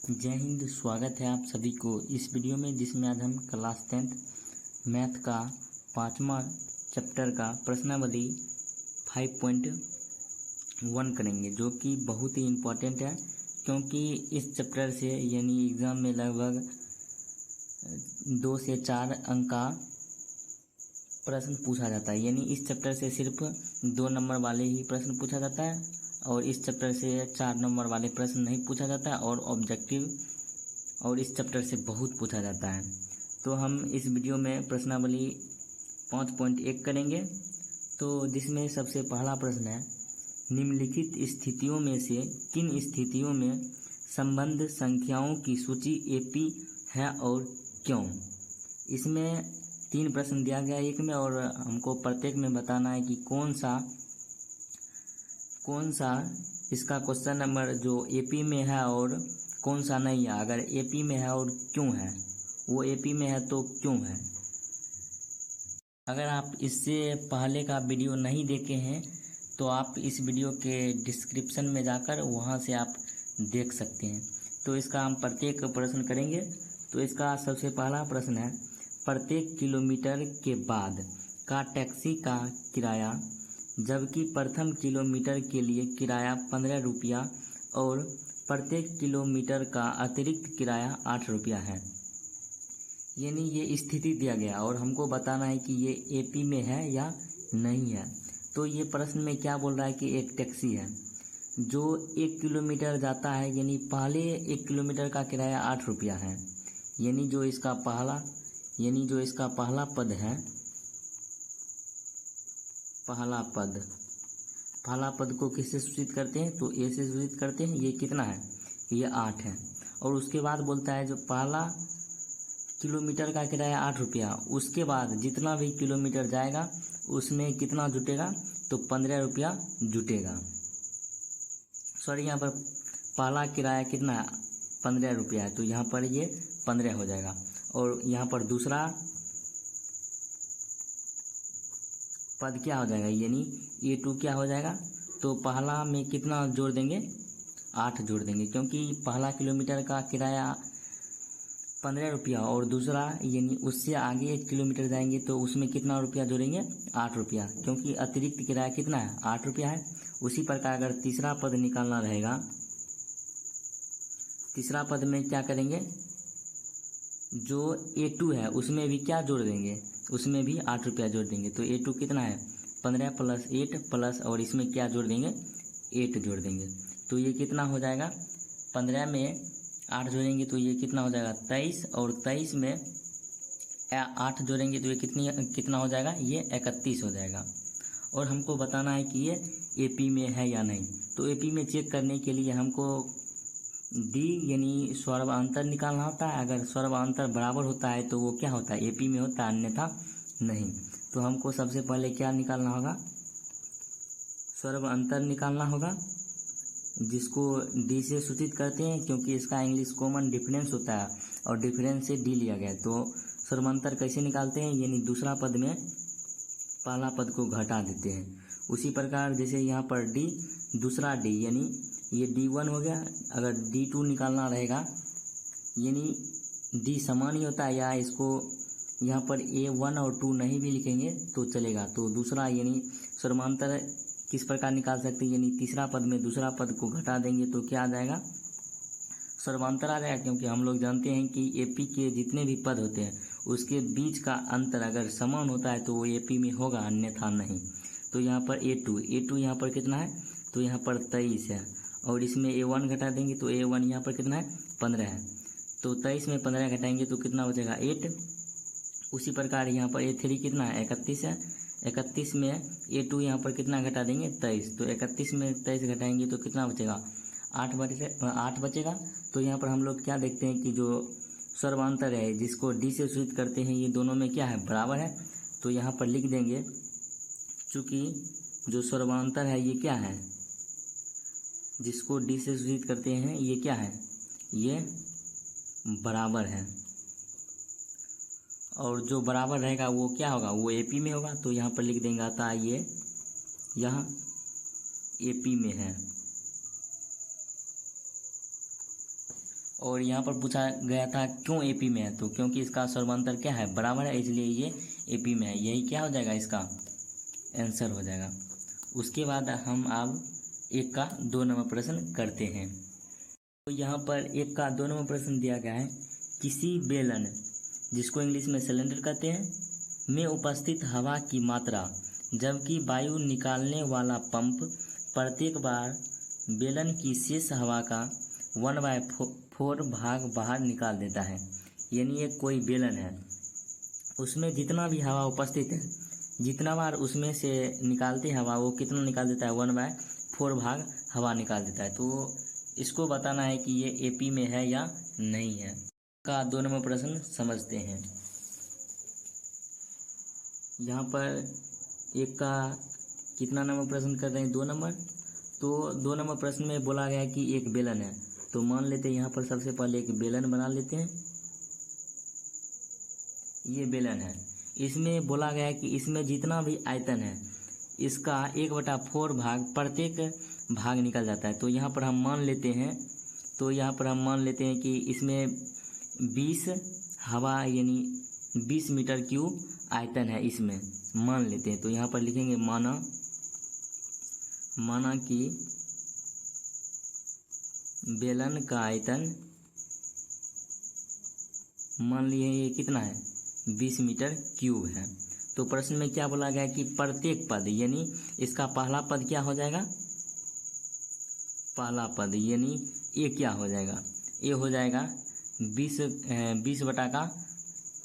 जय हिंद। स्वागत है आप सभी को इस वीडियो में, जिसमें आज हम क्लास 10th मैथ का 5वां चैप्टर का प्रश्नावली 5.1 करेंगे, जो कि बहुत ही इम्पोर्टेंट है। क्योंकि इस चैप्टर से यानी एग्ज़ाम में लगभग 2 से 4 अंक का प्रश्न पूछा जाता है। यानी इस चैप्टर से सिर्फ 2 नंबर वाले ही प्रश्न पूछा जाता है और इस चैप्टर से 4 नंबर वाले प्रश्न नहीं पूछा जाता है और ऑब्जेक्टिव और इस चैप्टर से बहुत पूछा जाता है। तो हम इस वीडियो में प्रश्नावली 5.1 करेंगे। तो जिसमें सबसे पहला प्रश्न है, निम्नलिखित स्थितियों में से किन स्थितियों में संबंध संख्याओं की सूची एपी है और क्यों। इसमें 3 प्रश्न दिया गया एक में, और हमको प्रत्येक में बताना है कि कौन सा इसका क्वेश्चन नंबर जो एपी में है और कौन सा नहीं है। अगर एपी में है और क्यों है, वो एपी में है तो क्यों है। अगर आप इससे पहले का वीडियो नहीं देखे हैं तो आप इस वीडियो के डिस्क्रिप्शन में जाकर वहां से आप देख सकते हैं। तो इसका हम प्रत्येक प्रश्न करेंगे। तो इसका सबसे पहला प्रश्न है, प्रत्येक किलोमीटर के बाद का टैक्सी का किराया, जबकि प्रथम किलोमीटर के लिए किराया 15 रुपया और प्रत्येक किलोमीटर का अतिरिक्त किराया 8 रुपया है। यानी ये स्थिति दिया गया और हमको बताना है कि ये एपी में है या नहीं है। तो ये प्रश्न में क्या बोल रहा है कि एक टैक्सी है जो 1 किलोमीटर जाता है, यानी पहले 1 किलोमीटर का किराया 8 रुपया है। यानी जो इसका पहला पद है, पहला पद को किससे सूचित करते हैं, तो ए से सूचित करते हैं। ये कितना है, ये 8 है। और उसके बाद बोलता है जो पहला किलोमीटर का किराया 8 रुपया, उसके बाद जितना भी किलोमीटर जाएगा उसमें कितना जुटेगा, तो 15 रुपया जुटेगा। सॉरी, यहाँ पर पहला किराया कितना है, 15 रुपया है, तो यहाँ पर ये 15 हो जाएगा। और यहाँ पर दूसरा पद क्या हो जाएगा, यानी A2 क्या हो जाएगा, तो पहला में कितना जोड़ देंगे, 8 जोड़ देंगे, क्योंकि पहला किलोमीटर का किराया 15 रुपया और दूसरा यानी उससे आगे 1 किलोमीटर जाएंगे तो उसमें कितना रुपया जोड़ेंगे, 8 रुपया, क्योंकि अतिरिक्त किराया कितना है, 8 रुपया है। उसी प्रकार अगर तीसरा पद निकालना रहेगा, तीसरा पद में क्या करेंगे, जो A2 है उसमें भी क्या जोड़ देंगे, उसमें भी 8 रुपया जोड़ देंगे। तो A2 कितना है, 15 + 8 प्लस, और इसमें क्या जोड़ देंगे, 8 जोड़ देंगे। तो ये कितना हो जाएगा, 15 में 8 जोड़ेंगे तो ये कितना हो जाएगा, 23, और 23 में 8 जोड़ेंगे तो ये कितना हो जाएगा, ये 31 हो जाएगा। और हमको बताना है कि ये एपी में है या नहीं। तो एपी में चेक करने के लिए हमको डी यानी सर्वांतर निकालना होता है। अगर सर्वांतर बराबर होता है तो वो क्या होता है, एपी में होता है, अन्यथा नहीं। तो हमको सबसे पहले क्या निकालना होगा, सर्वांतर निकालना होगा, जिसको डी से सूचित करते हैं, क्योंकि इसका इंग्लिश कॉमन डिफरेंस होता है और डिफरेंस से डी लिया गया है। तो सर्वांतर कैसे निकालते हैं, यानी दूसरा पद में पहला पद को घटा देते हैं। उसी प्रकार जैसे यहाँ पर डी, दूसरा डी, यानी ये D1 हो गया। अगर D2 निकालना रहेगा, यानी डी समान ही होता है, या इसको यहाँ पर A1 और 2 नहीं भी लिखेंगे तो चलेगा। तो दूसरा यानी सर्वांतर किस प्रकार निकाल सकते हैं, यानी तीसरा पद में दूसरा पद को घटा देंगे तो क्या आ जाएगा, सर्वांतर आ जाएगा। क्योंकि हम लोग जानते हैं कि एपी के जितने भी पद होते हैं उसके बीच का अंतर अगर समान होता है तो वो एपी में होगा, अन्यथा नहीं। तो यहाँ पर A2 यहाँ पर कितना है, तो यहाँ पर 23 है, और इसमें A1 घटा देंगे तो A1 यहाँ पर कितना है, 15 है। तो 23 में 15 घटाएंगे तो कितना बचेगा, 8। उसी प्रकार यहाँ पर A3 कितना है, 31 है। 31 में A2 यहाँ पर कितना घटा देंगे, 23। तो 31 में 23 घटाएंगे तो कितना बचेगा, 8 बचेगा। तो यहाँ पर हम लोग क्या देखते हैं कि जो सर्वांतर है जिसको डी से सूचित करते हैं, ये दोनों में क्या है, बराबर है। तो यहाँ पर लिख देंगे, चूंकि जो सर्वांतर है ये क्या है, जिसको डी से सूचित करते हैं, ये क्या है, ये बराबर है। और जो बराबर रहेगा वो क्या होगा, वो एपी में होगा। तो यहाँ पर लिख देंगे, अतः ये यहाँ एपी में है। और यहाँ पर पूछा गया था क्यों एपी में है, तो क्योंकि इसका सर्वांतर क्या है, बराबर है, इसलिए ये एपी में है। यही क्या हो जाएगा, इसका आंसर हो जाएगा। उसके बाद हम अब 1 का 2 नंबर प्रश्न करते हैं। तो यहाँ पर 1 का 2 नंबर प्रश्न दिया गया है, किसी बेलन, जिसको इंग्लिश में सिलेंडर कहते हैं, में उपस्थित हवा की मात्रा जबकि वायु निकालने वाला पंप प्रत्येक बार बेलन की शेष हवा का 1/4 भाग बाहर निकाल देता है। यानी ये कोई बेलन है, उसमें जितना भी हवा उपस्थित है, जितना बार उसमें से निकालते हवा, वो कितना निकाल देता है, 1/4 भाग हवा निकाल देता है। तो इसको बताना है कि ये एपी में है या नहीं है। का 2 नंबर प्रश्न समझते हैं। यहाँ पर 1 का कितना नंबर प्रश्न कर रहे हैं, 2 नंबर। तो 2 नंबर प्रश्न में बोला गया कि एक बेलन है, तो मान लेते हैं यहाँ पर सबसे पहले एक बेलन बना लेते हैं। ये बेलन है, इसमें बोला गया है कि इसमें जितना भी आयतन है इसका 1/4 भाग प्रत्येक भाग निकल जाता है। तो यहाँ पर हम मान लेते हैं कि इसमें 20 हवा यानी 20 मीटर क्यूब आयतन है, इसमें मान लेते हैं। तो यहाँ पर लिखेंगे माना कि बेलन का आयतन मान लिए ये कितना है, 20 मीटर क्यूब है। तो प्रश्न में क्या बोला गया कि प्रत्येक पद, यानी इसका पहला पद क्या हो जाएगा, पहला पद यानी ये क्या हो जाएगा, ये हो जाएगा 20 बटा का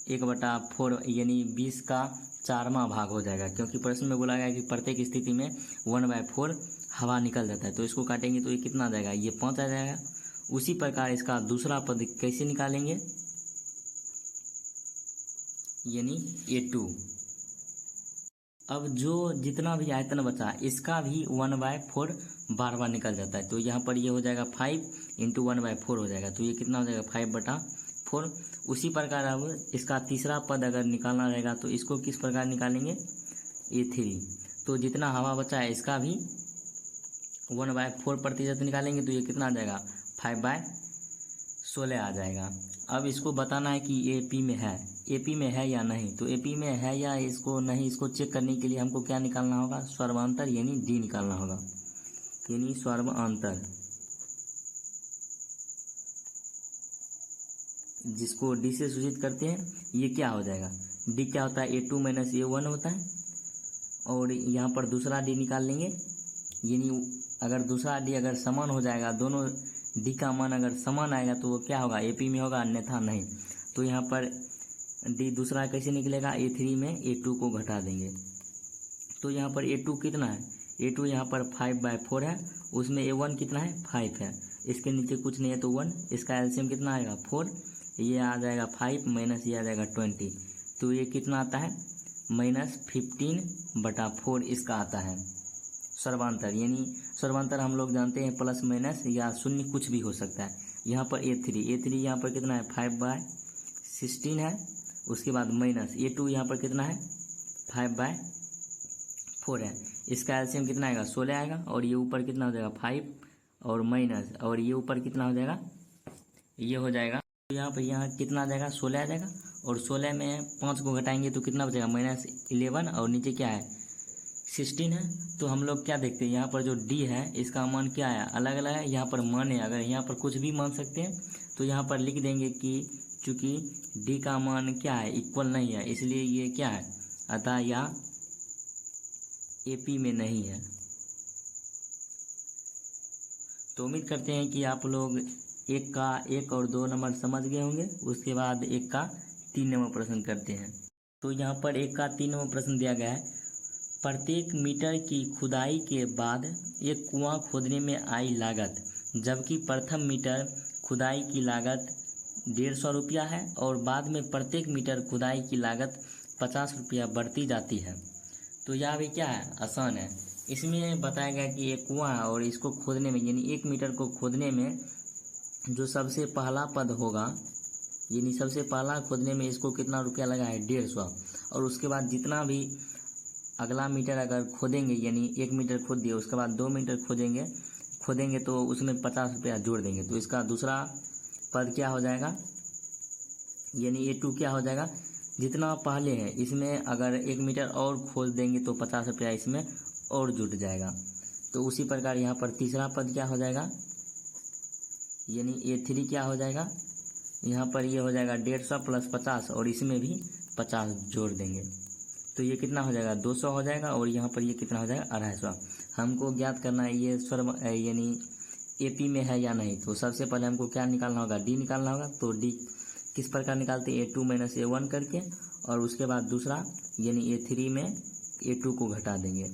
1/4 यानी 20 का 4वां भाग हो जाएगा, क्योंकि प्रश्न में बोला गया कि प्रत्येक स्थिति में 1/4 हवा निकल जाता है। तो इसको काटेंगे तो ये कितना आ जाएगा, ये 5 आ जाएगा। उसी प्रकार इसका दूसरा पद कैसे निकालेंगे, यानी A2। अब जो जितना भी आयतन बचा इसका भी 1/4 बार बार निकल जाता है। तो यहाँ पर ये हो जाएगा 5 × 1/4 हो जाएगा। तो ये कितना हो जाएगा, 5/4। उसी प्रकार अब इसका तीसरा पद अगर निकालना रहेगा तो इसको किस प्रकार निकालेंगे, A3। तो जितना हवा बचा है इसका भी 1/4% निकालेंगे, तो ये कितना आ जाएगा, 5/16 आ जाएगा। अब इसको बताना है कि एपी में है या नहीं। तो एपी में है या इसको नहीं, इसको चेक करने के लिए हमको क्या निकालना होगा, सर्वांतर यानी डी निकालना होगा, यानी सर्वांतर, जिसको डी से सूचित करते हैं। ये क्या हो जाएगा, डी क्या होता है, A2 - A1 होता है। और यहाँ पर दूसरा डी निकाल लेंगे, यानी अगर दूसरा डी अगर समान हो जाएगा, दोनों डी का मान अगर समान आएगा तो वो क्या होगा, एपी में होगा, अन्यथा नहीं। तो यहाँ पर डी दूसरा कैसे निकलेगा, A3 में A2 को घटा देंगे। तो यहाँ पर A2 कितना है, A2 यहाँ पर 5/4 है, उसमें A1 कितना है, 5 है, इसके नीचे कुछ नहीं है तो 1, इसका एलसीएम कितना आएगा, 4, ये आ जाएगा 5 माइनस ये आ जाएगा 20। तो ये कितना आता है, -15/4 इसका आता है सर्वांतर। यानी सर्वांतर हम लोग जानते हैं प्लस माइनस या शून्य कुछ भी हो सकता है। यहाँ पर A3 यहाँ पर कितना है, 5/16 है। उसके बाद माइनस A2 यहाँ पर कितना है, 5/4 है। इसका एलसीएम कितना आएगा, 16 आएगा। और ये ऊपर कितना हो जाएगा, 5 और माइनस, और ये ऊपर कितना हो जाएगा, ये हो जाएगा। तो यहाँ कितना आ जाएगा, 16 आ जाएगा। और 16 में 5 को घटाएंगे तो कितना बचेगा, -11, और नीचे क्या है, 16 है। तो हम लोग क्या देखते हैं, यहाँ पर जो डी है इसका मान क्या है, अलग अलग है। यहाँ पर मान है, अगर यहाँ पर कुछ भी मान सकते हैं तो यहाँ पर लिख देंगे कि चूंकि डी का मान क्या है, इक्वल नहीं है, इसलिए ये क्या है, अतः यह एपी में नहीं है। तो उम्मीद करते हैं कि आप लोग 1 का 1 और 2 नंबर समझ गए होंगे। उसके बाद 1 का 3 नंबर प्रश्न करते हैं। तो यहाँ पर 1 का 3 नंबर प्रश्न दिया गया है, प्रत्येक मीटर की खुदाई के बाद एक कुआं खोदने में आई लागत, जबकि प्रथम मीटर खुदाई की लागत 150 रुपया है और बाद में प्रत्येक मीटर खुदाई की लागत 50 रुपया बढ़ती जाती है। तो यह भी क्या है, आसान है। इसमें बताया गया कि एक कुआं है और इसको खोदने में, यानी 1 मीटर को खोदने में जो सबसे पहला पद होगा, यानी सबसे पहला खोदने में इसको कितना रुपया लगा है, 150। और उसके बाद जितना भी अगला मीटर अगर खोदेंगे, यानी 1 मीटर खोद दिया, उसके बाद 2 मीटर खोदेंगे तो उसमें 50 रुपया जोड़ देंगे। तो इसका दूसरा पद क्या हो जाएगा, यानी A2 क्या हो जाएगा, जितना पहले है इसमें अगर 1 मीटर और खोज देंगे तो 50 रुपया इसमें और जुट जाएगा। तो उसी प्रकार यहाँ पर तीसरा पद क्या हो जाएगा, यानी A3 क्या हो जाएगा, यहाँ पर ये हो जाएगा 150 प्लस 50 और इसमें भी 50 जोड़ देंगे तो ये कितना हो जाएगा 200 हो जाएगा। और यहाँ पर ये कितना हो जाएगा 250। हमको ज्ञात करना है ये यानी AP में है या नहीं। तो सबसे पहले हमको क्या निकालना होगा, D निकालना होगा। तो D किस प्रकार निकालते हैं, A2 माइनस A1 करके, और उसके बाद दूसरा यानी A3 में A2 को घटा देंगे।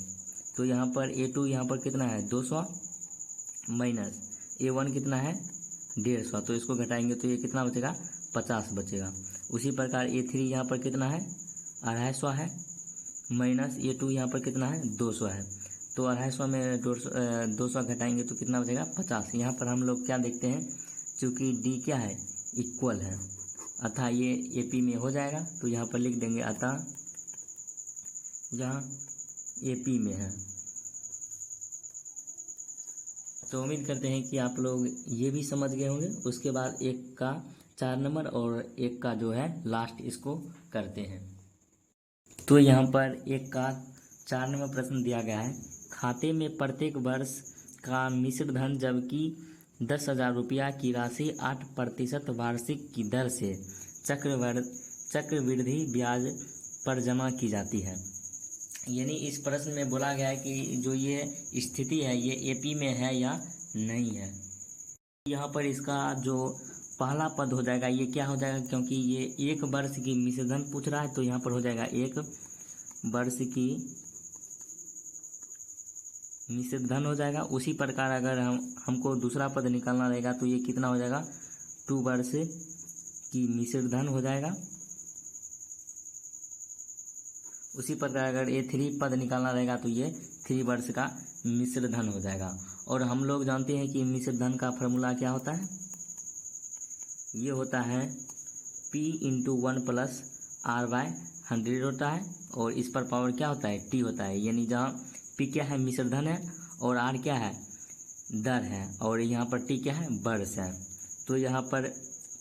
तो यहाँ पर A2 यहाँ पर कितना है 200 माइनस A1 कितना है 150, तो इसको घटाएंगे तो ये कितना बचेगा 50 बचेगा। उसी प्रकार A3 यहाँ पर कितना है 250 है, माइनस A2 यहाँ पर कितना है 200 है। तो 250 में 200 घटाएंगे तो कितना बचेगा 50। यहाँ पर हम लोग क्या देखते हैं, चूँकि D क्या है इक्वल है, अतः ये AP में हो जाएगा। तो यहाँ पर लिख देंगे अतः यहाँ AP में है। तो उम्मीद करते हैं कि आप लोग ये भी समझ गए होंगे। उसके बाद एक का 4 नंबर और एक का जो है लास्ट इसको करते हैं। तो यहाँ पर एक का 4 नंबर प्रश्न दिया गया है, खाते में प्रत्येक वर्ष का मिश्र धन जबकि 10,000 रुपया की राशि 8% वार्षिक की दर से चक्रवृद्धि ब्याज पर जमा की जाती है। यानी इस प्रश्न में बोला गया है कि जो ये स्थिति है ये AP में है या नहीं है। यहाँ पर इसका जो पहला पद हो जाएगा ये क्या हो जाएगा, क्योंकि ये 1 वर्ष की मिश्रधन पूछ रहा है तो यहाँ पर हो जाएगा 1 वर्ष की मिश्रधन हो जाएगा। उसी प्रकार अगर हमको दूसरा पद निकालना रहेगा तो ये कितना हो जाएगा 2 वर्ष की मिश्रधन हो जाएगा। उसी प्रकार अगर A3 पद निकालना रहेगा तो ये 3 वर्ष का मिश्र धन हो जाएगा। और हम लोग जानते हैं कि मिश्र धन का फॉर्मूला क्या होता है, ये होता है P इंटू 1 प्लस R/100 होता है, और इस पर पावर क्या होता है T होता है। यानी जहाँ P क्या है मिश्र धन है और R क्या है दर है और यहाँ पर T क्या है वर्ष है। तो यहाँ पर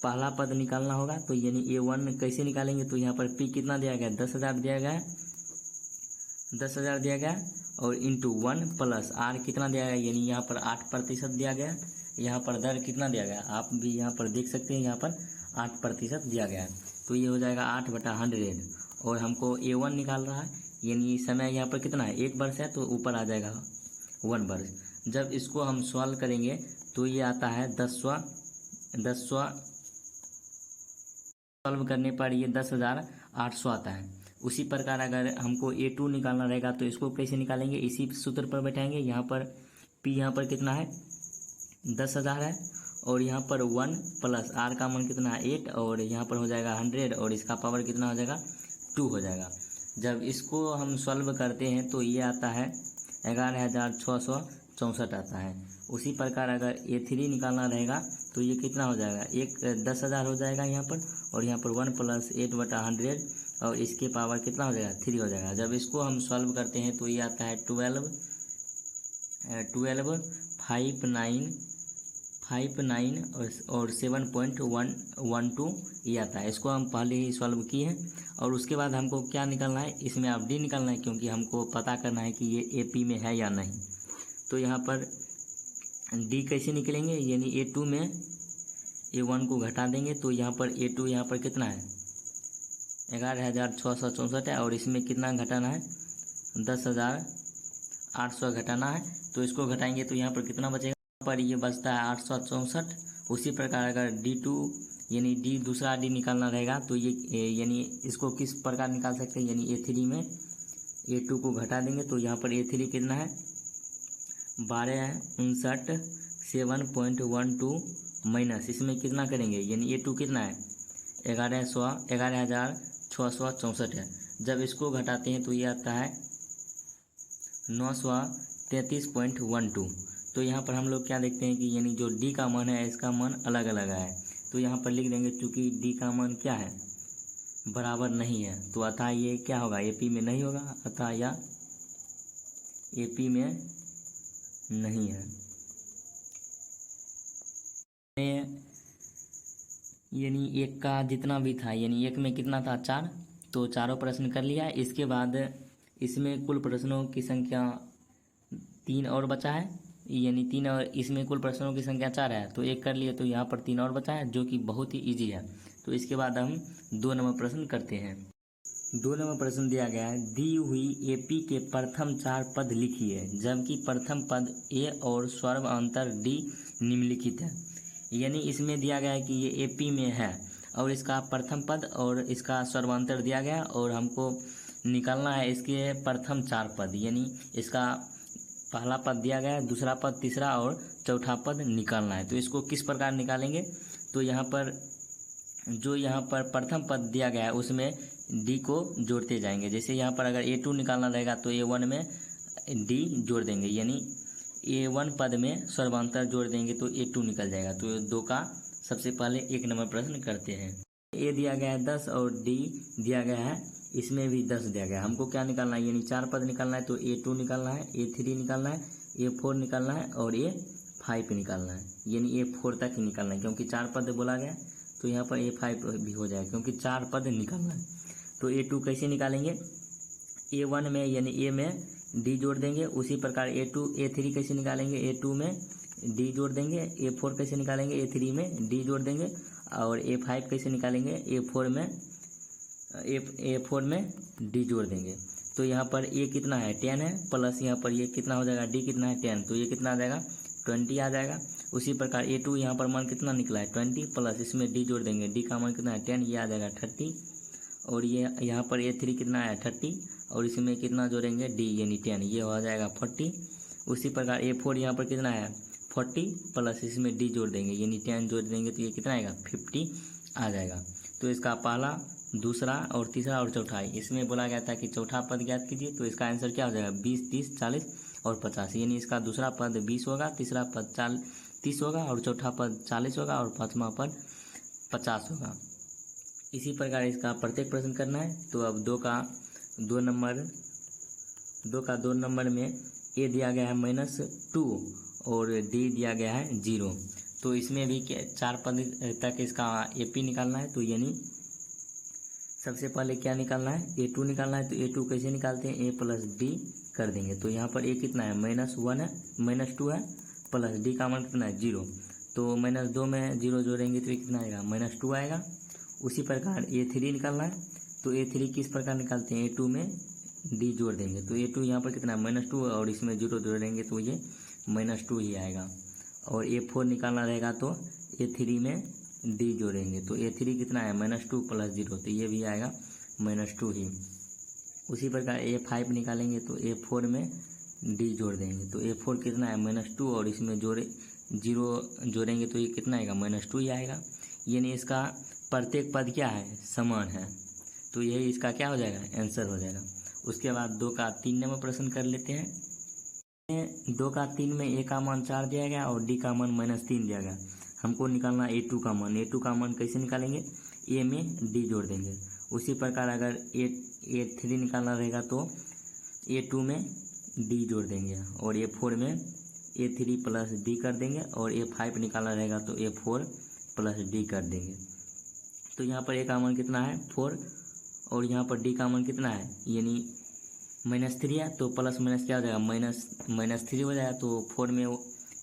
पहला पद निकालना होगा। तो यानी A1 कैसे निकालेंगे, तो यहाँ पर P कितना दिया गया 10,000 दिया गया है, 10,000 दिया गया और इंटू 1 प्लस R कितना दिया गया, यानी यहाँ पर 8% दिया गया। यहाँ पर दर कितना दिया गया आप भी यहाँ पर देख सकते हैं, यहाँ पर 8% दिया गया है। तो ये हो जाएगा 8/100 और हमको A1 निकाल रहा है, यानी समय यहाँ पर कितना है 1 वर्ष है तो ऊपर आ जाएगा 1 वर्ष। जब इसको हम सॉल्व करेंगे तो ये आता है 10वां सॉल्व करने पर ये 10,800 आता है। उसी प्रकार अगर हमको A2 निकालना रहेगा तो इसको कैसे निकालेंगे, इसी सूत्र पर बैठाएंगे। यहाँ पर P यहाँ पर कितना है 10,000 है और यहाँ पर 1 प्लस R का मान कितना है 8 और यहाँ पर हो जाएगा 100 और इसका पावर कितना हो जाएगा 2 हो जाएगा। जब इसको हम सॉल्व करते हैं तो ये आता है 11,664 आता है। उसी प्रकार अगर A3 निकालना रहेगा तो ये कितना हो जाएगा 10,000 हो जाएगा यहाँ पर, और यहाँ पर 1 प्लस 8/100 और इसके पावर कितना हो जाएगा 3 हो जाएगा। जब इसको हम सॉल्व करते हैं तो ये आता है 1259 और 7.112 ये आता है। इसको हम पहले ही सॉल्व किए हैं। और उसके बाद हमको क्या निकालना है, इसमें अब D निकालना है, क्योंकि हमको पता करना है कि ये AP में है या नहीं। तो यहाँ पर D कैसे निकलेंगे, यानी A2 में A1 को घटा देंगे तो यहाँ पर A2 यहाँ पर कितना है 11,664 है और इसमें कितना घटाना है 10,800 घटाना है। तो इसको घटाएंगे तो यहाँ पर कितना बचेगा, पर ये बचता है 864। उसी प्रकार अगर D2 यानी दूसरा D निकालना रहेगा तो ये यानी इसको किस प्रकार निकाल सकते हैं, यानी A3 में A2 को घटा देंगे तो यहाँ पर A3 कितना है 1259 7.12 माइनस इसमें कितना करेंगे, यानी A2 कितना है 11,664 है। जब इसको घटाते हैं तो ये आता है 933.12। तो यहाँ पर हम लोग क्या देखते हैं कि यानी जो D का मान है इसका मान अलग अलग है। तो यहाँ पर लिख देंगे चूँकि D का मान क्या है बराबर नहीं है तो अतः ये क्या होगा AP में नहीं होगा, अतः यह AP में नहीं है। यानी एक का जितना भी था, यानी एक में कितना था 4, तो चारों प्रश्न कर लिया। इसके बाद इसमें कुल प्रश्नों की संख्या 3 और बचा है, यानी 3 और इसमें कुल प्रश्नों की संख्या 4 है, तो एक कर लिए तो यहाँ पर 3 और बचा है जो कि बहुत ही ईजी है। तो इसके बाद हम 2 नंबर प्रश्न करते हैं। 2 नंबर प्रश्न दिया गया है, दी हुई एपी के प्रथम 4 पद लिखिए जबकि प्रथम पद ए और स्वर्वांतर डी निम्नलिखित है। यानी इसमें दिया गया है कि ये एपी में है और इसका प्रथम पद और इसका स्वर्वांतर दिया गया और हमको निकालना है इसके प्रथम 4 पद, यानी इसका पहला पद दिया गया है, दूसरा पद, तीसरा और चौथा पद निकालना है। तो इसको किस प्रकार निकालेंगे, तो यहाँ पर जो यहाँ पर प्रथम पद दिया गया है उसमें डी को जोड़ते जाएंगे। जैसे यहाँ पर अगर A2 निकालना रहेगा तो A1 में डी जोड़ देंगे, यानी A1 पद में स्वर्वांतर जोड़ देंगे तो A2 निकल जाएगा। तो 2 का सबसे पहले 1 नंबर प्रश्न करते हैं। A दिया गया है 10 और D दिया गया है, इसमें भी 10 दिया गया है। हमको क्या निकालना है, यानी 4 पद निकालना है तो A2 निकालना है, A3 निकालना है, A4 निकालना है और A5 निकालना है, यानी A4 तक ही निकालना है क्योंकि 4 पद बोला गया तो यहाँ पर A5 भी हो जाएगा क्योंकि 4 पद निकालना है। तो A2 कैसे निकालेंगे, A1 में यानी A में D जोड़ देंगे, उसी प्रकार A3 कैसे निकालेंगे, A2 में D जोड़ देंगे, A4 कैसे निकालेंगे, A3 में D जोड़ देंगे और A5 कैसे निकालेंगे, A4 में D जोड़ देंगे। तो यहाँ पर A कितना है 10 है, प्लस यहाँ पर ये कितना हो जाएगा D कितना है 10, तो ये कितना आ जाएगा 20 आ जाएगा। उसी प्रकार A2 यहाँ पर मान कितना निकला है 20, प्लस इसमें D जोड़ देंगे, D का मान कितना है 10, ये आ जाएगा 30 और ये यहाँ पर A3 कितना है 30 और इसमें कितना जोड़ेंगे D यानी 10, ये हो जाएगा 40। उसी प्रकार A4 यहाँ पर कितना है 40 प्लस इसमें D जोड़ देंगे यानी 10 जोड़ देंगे तो ये कितना आएगा 50 आ जाएगा। तो इसका पहला, दूसरा और तीसरा और चौथा, इसमें बोला गया था कि चौथा पद ज्ञात कीजिए, तो इसका आंसर क्या हो जाएगा 20, 30, 40 और 50, यानी इसका दूसरा पद 20 होगा, तीसरा पद 30 होगा और चौथा पद 40 होगा और पाँचवा पद 50 होगा। इसी प्रकार इसका प्रत्येक प्रश्न करना है। तो अब 2 का 2 नंबर में A दिया गया है -2 और D दिया गया है 0, तो इसमें भी 4 पद तक इसका AP निकालना है। तो यानी सबसे पहले क्या निकालना है, A2 निकालना है। तो A2 कैसे निकालते हैं, A प्लस D कर देंगे। तो यहाँ पर A कितना है -1 है, -2 है, प्लस D का मान कितना है 0, तो -2 में 0 जोड़ेंगे तो ये कितना आएगा -2 आएगा। उसी प्रकार A3 निकालना है। तो A3 किस प्रकार निकालते हैं, A2 में D जोड़ देंगे, तो A2 यहाँ पर कितना है -2 और इसमें 0 जोड़ेंगे तो ये -2 ही आएगा। और A4 निकालना रहेगा तो A3 में D जोड़ेंगे, तो A3 कितना है -2 प्लस 0, तो ये भी आएगा -2 ही। उसी प्रकार A5 निकालेंगे तो A4 में D जोड़ देंगे, तो A4 कितना है -2 और इसमें 0 जोड़ेंगे तो ये कितना आएगा -2 ही आएगा। यानी इसका प्रत्येक पद क्या है समान है, तो यही इसका क्या हो जाएगा आंसर हो जाएगा। उसके बाद 2 का 3 नंबर प्रश्न कर लेते हैं। 2 का 3 में A का मान 4 दिया गया और D का मान -3 दिया गया। हमको निकालना A2 का मान। A2 का मान कैसे निकालेंगे, A में D जोड़ देंगे। उसी प्रकार अगर A3 निकालना रहेगा तो A2 में D जोड़ देंगे और A4 में A3 प्लस D कर देंगे और A5 निकालना रहेगा तो A4 प्लस D कर देंगे। तो यहाँ पर A का मान कितना है 4 और यहाँ पर D का मान कितना है, यानी -3 है, तो प्लस माइनस क्या हो जाएगा -3 हो जाएगा। तो 4 में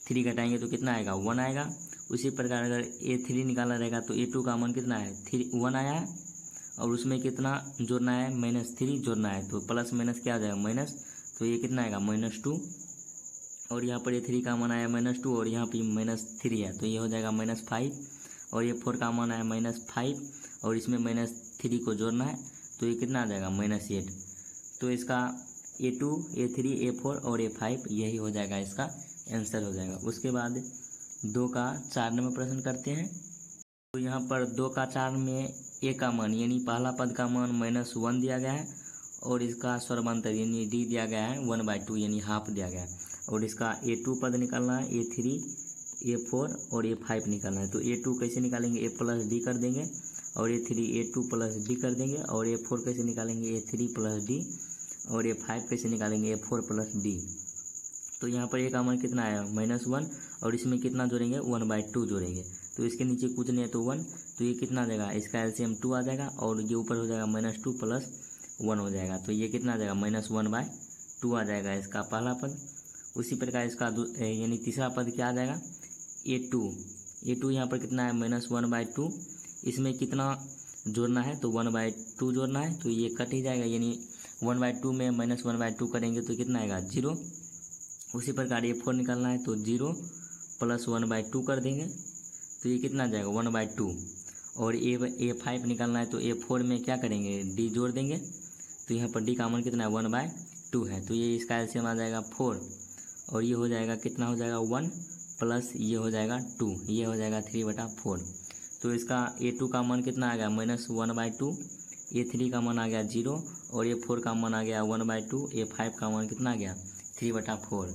3 घटाएंगे तो कितना आएगा 1 आएगा। उसी प्रकार अगर A3 निकालना रहेगा तो A2 का मान कितना है 1 आया है और उसमें कितना जोड़ना है -3 जोड़ना है, तो प्लस माइनस क्या हो जाएगा माइनस, तो ये कितना आएगा -2 और यहाँ पर A3 का मान आया -2 और यहाँ पे -3 है तो ये हो जाएगा -5 और A4 का मान आया -5 और इसमें -3 को जोड़ना है तो ये कितना आ जाएगा -8। तो इसका A2, A3, A4 और A5 यही हो जाएगा, इसका आंसर हो जाएगा। उसके बाद 2 का 4 नंबर प्रश्न करते हैं। तो यहाँ पर 2 का 4 में A का मान यानी पहला पद का मान -1 दिया गया है और इसका स्वर्वांतर यानी D दिया गया है 1/2 यानी हाफ दिया गया है और इसका A2 पद निकालना है, A3, A4 और A5 निकालना है। तो A2 कैसे निकालेंगे, A प्लस D कर देंगे और A3 A2 प्लस D कर देंगे और A4 कैसे निकालेंगे A3 प्लस D और A5 कैसे निकालेंगे A4 प्लस D। तो यहाँ पर A का मान कितना आया -1 और इसमें कितना जोड़ेंगे 1/2 जोड़ेंगे, तो इसके नीचे कुछ नहीं है तो 1, तो ये कितना आ जाएगा, इसका एलसीएम 2 आ जाएगा और ये ऊपर हो जाएगा -2 + 1 हो जाएगा, तो ये कितना आ जाएगा -1/2 आ जाएगा इसका पहला पद। उसी प्रकार इसका यानी तीसरा पद क्या आ जाएगा, a2 यहाँ पर कितना है -1/2, इसमें कितना जोड़ना है तो 1/2 जोड़ना है, तो ये कट ही जाएगा, यानी 1/2 में -1/2 करेंगे तो कितना आएगा 0। उसी प्रकार a4 निकालना है तो 0 + 1/2 कर देंगे तो ये कितना आ जाएगा 1/2। और a5 निकालना है तो a4 में क्या करेंगे d जोड़ देंगे, तो यहाँ पर d का मान कितना है 1/2 है, तो ये इसका एलसीएम आ जाएगा 4 और ये हो जाएगा कितना हो जाएगा 1 प्लस ये हो जाएगा 2, ये हो जाएगा 3/4। तो इसका a2 का मान कितना आ गया -1/2, a3 का मान आ गया 0 और a4 का मान आ गया 1/2, a5 का मान कितना आ गया 3/4।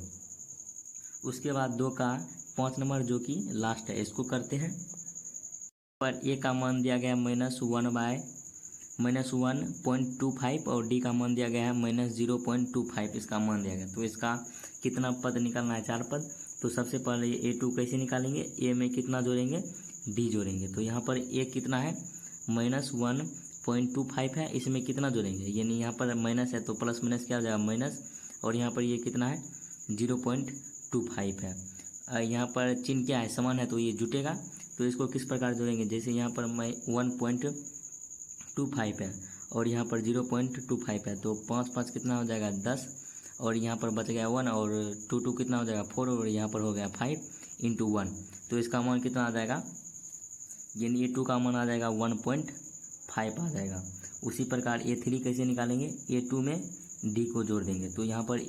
उसके बाद 2 का 5 नंबर जो कि लास्ट है इसको करते हैं। पर a का मान दिया गया -1.25 और d का मान दिया गया है -0.25, इसका मान दिया गया। तो इसका कितना पद निकालना है 4 पद। तो सबसे पहले a2 कैसे निकालेंगे, a में कितना जोड़ेंगे d जोड़ेंगे, तो यहाँ पर a कितना है -1.25 है, इसमें कितना जोड़ेंगे, यानी यहाँ पर माइनस है तो प्लस माइनस क्या हो जाएगा माइनस, और यहाँ पर ये कितना है 0.25 है। यहाँ पर चिन्ह क्या है समान है तो ये जुटेगा, तो इसको किस प्रकार जोड़ेंगे, जैसे यहाँ पर 1.25 है और यहाँ पर 0.25 है, तो 5 कितना हो जाएगा 10 और यहाँ पर बच गया 1 और 2 कितना हो जाएगा 4 और यहाँ पर हो गया 5 × 1, तो इसका मान कितना आ जाएगा, यानी a2 का मान आ जाएगा 1.5 आ जाएगा। उसी प्रकार a3 कैसे निकालेंगे, a2 में d को जोड़ देंगे, तो यहाँ पर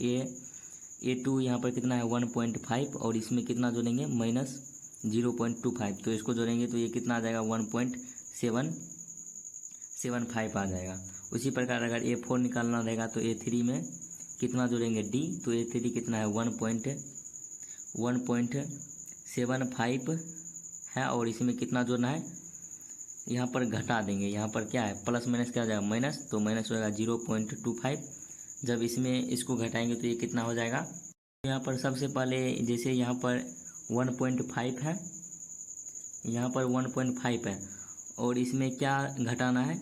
a2 यहाँ पर कितना है 1.5 और इसमें कितना जोड़ेंगे -0.25, तो इसको जोड़ेंगे तो ये कितना आ जाएगा 1.775 आ जाएगा। उसी प्रकार अगर a4 निकालना रहेगा तो a3 में कितना जोड़ेंगे d, तो a3 कितना है 1.75 है और इसमें कितना जोड़ना है, यहाँ पर घटा देंगे, यहाँ पर क्या है प्लस माइनस क्या हो जाएगा माइनस, तो माइनस हो जाएगा 0.25। जब इसमें इसको घटाएंगे तो ये कितना हो जाएगा, यहाँ पर सबसे पहले जैसे यहाँ पर 1.5 है, यहाँ पर 1.5 है और इसमें क्या घटाना है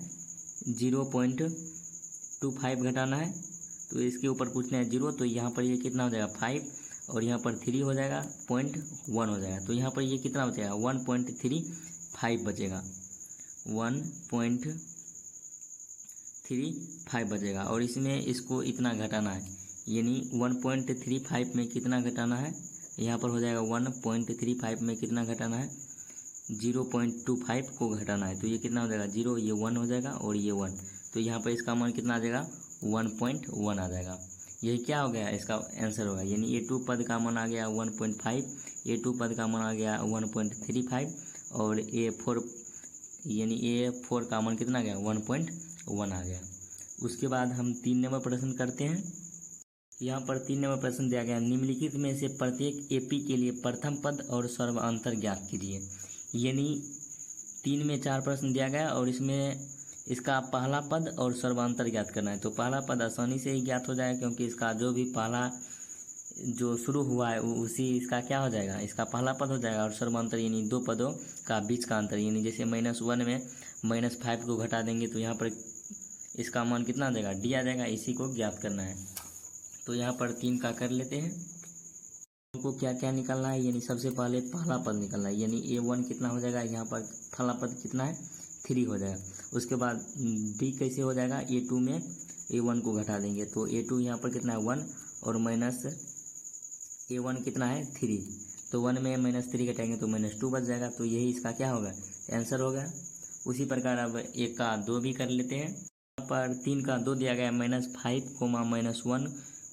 0.25 घटाना है, तो इसके ऊपर कुछ नहीं है 0, तो यहाँ पर ये कितना हो जाएगा 5 और यहाँ पर 3 हो जाएगा 0.1 हो जाएगा, तो यहाँ पर ये कितना बचेगा 1.35 बचेगा, 1.35 बचेगा। और इसमें इसको इतना घटाना है, यानी 1.35 में कितना घटाना है, यहाँ पर हो जाएगा 1.35 में कितना घटाना है 0.25 को घटाना है, तो ये कितना हो जाएगा 0, ये 1 हो जाएगा और ये 1, तो यहाँ पर इसका मान कितना आ जाएगा 1.1 आ जाएगा। यही क्या हो गया इसका आंसर होगा, यानी a2 पद का मान आ गया 1.5, a2 पद का मान आ गया 1.35 और a4 यानी a4 का मान कितना आ गया 1.1 आ गया। उसके बाद हम 3 नंबर प्रश्न करते हैं। यहाँ पर 3 नंबर प्रश्न दिया गया, निम्नलिखित में से प्रत्येक एपी के लिए प्रथम पद और सर्वांतर ज्ञात कीजिए। यानी 3 में 4 प्रश्न दिया गया और इसमें इसका पहला पद और सर्वांतर ज्ञात करना है। तो पहला पद आसानी से ही ज्ञात हो जाएगा क्योंकि इसका जो भी पहला जो शुरू हुआ है उसी इसका क्या हो जाएगा, इसका पहला पद हो जाएगा। और सर्वांतर यानी 2 पदों का बीच का अंतर, यानी जैसे -1 में -5 को घटा देंगे तो यहाँ पर इसका मान कितना आ जाएगा डी आ जाएगा, इसी को ज्ञात करना है। तो यहाँ पर 3 का कर लेते हैं। हमको क्या क्या निकालना है, यानी सबसे पहले पहला पद निकालना है, यानी a1 कितना हो जाएगा, यहाँ पर पहला पद कितना है 3 हो जाएगा। उसके बाद d कैसे हो जाएगा, a2 में a1 को घटा देंगे तो a2 यहाँ पर कितना है 1 और माइनस a1 कितना है 3, तो 1 में -3 घटाएंगे तो -2 बच जाएगा। तो यही इसका क्या होगा आंसर होगा। उसी प्रकार अब 1 का 2 भी कर लेते हैं। यहाँ पर 3 का 2 दिया गया -5, -1,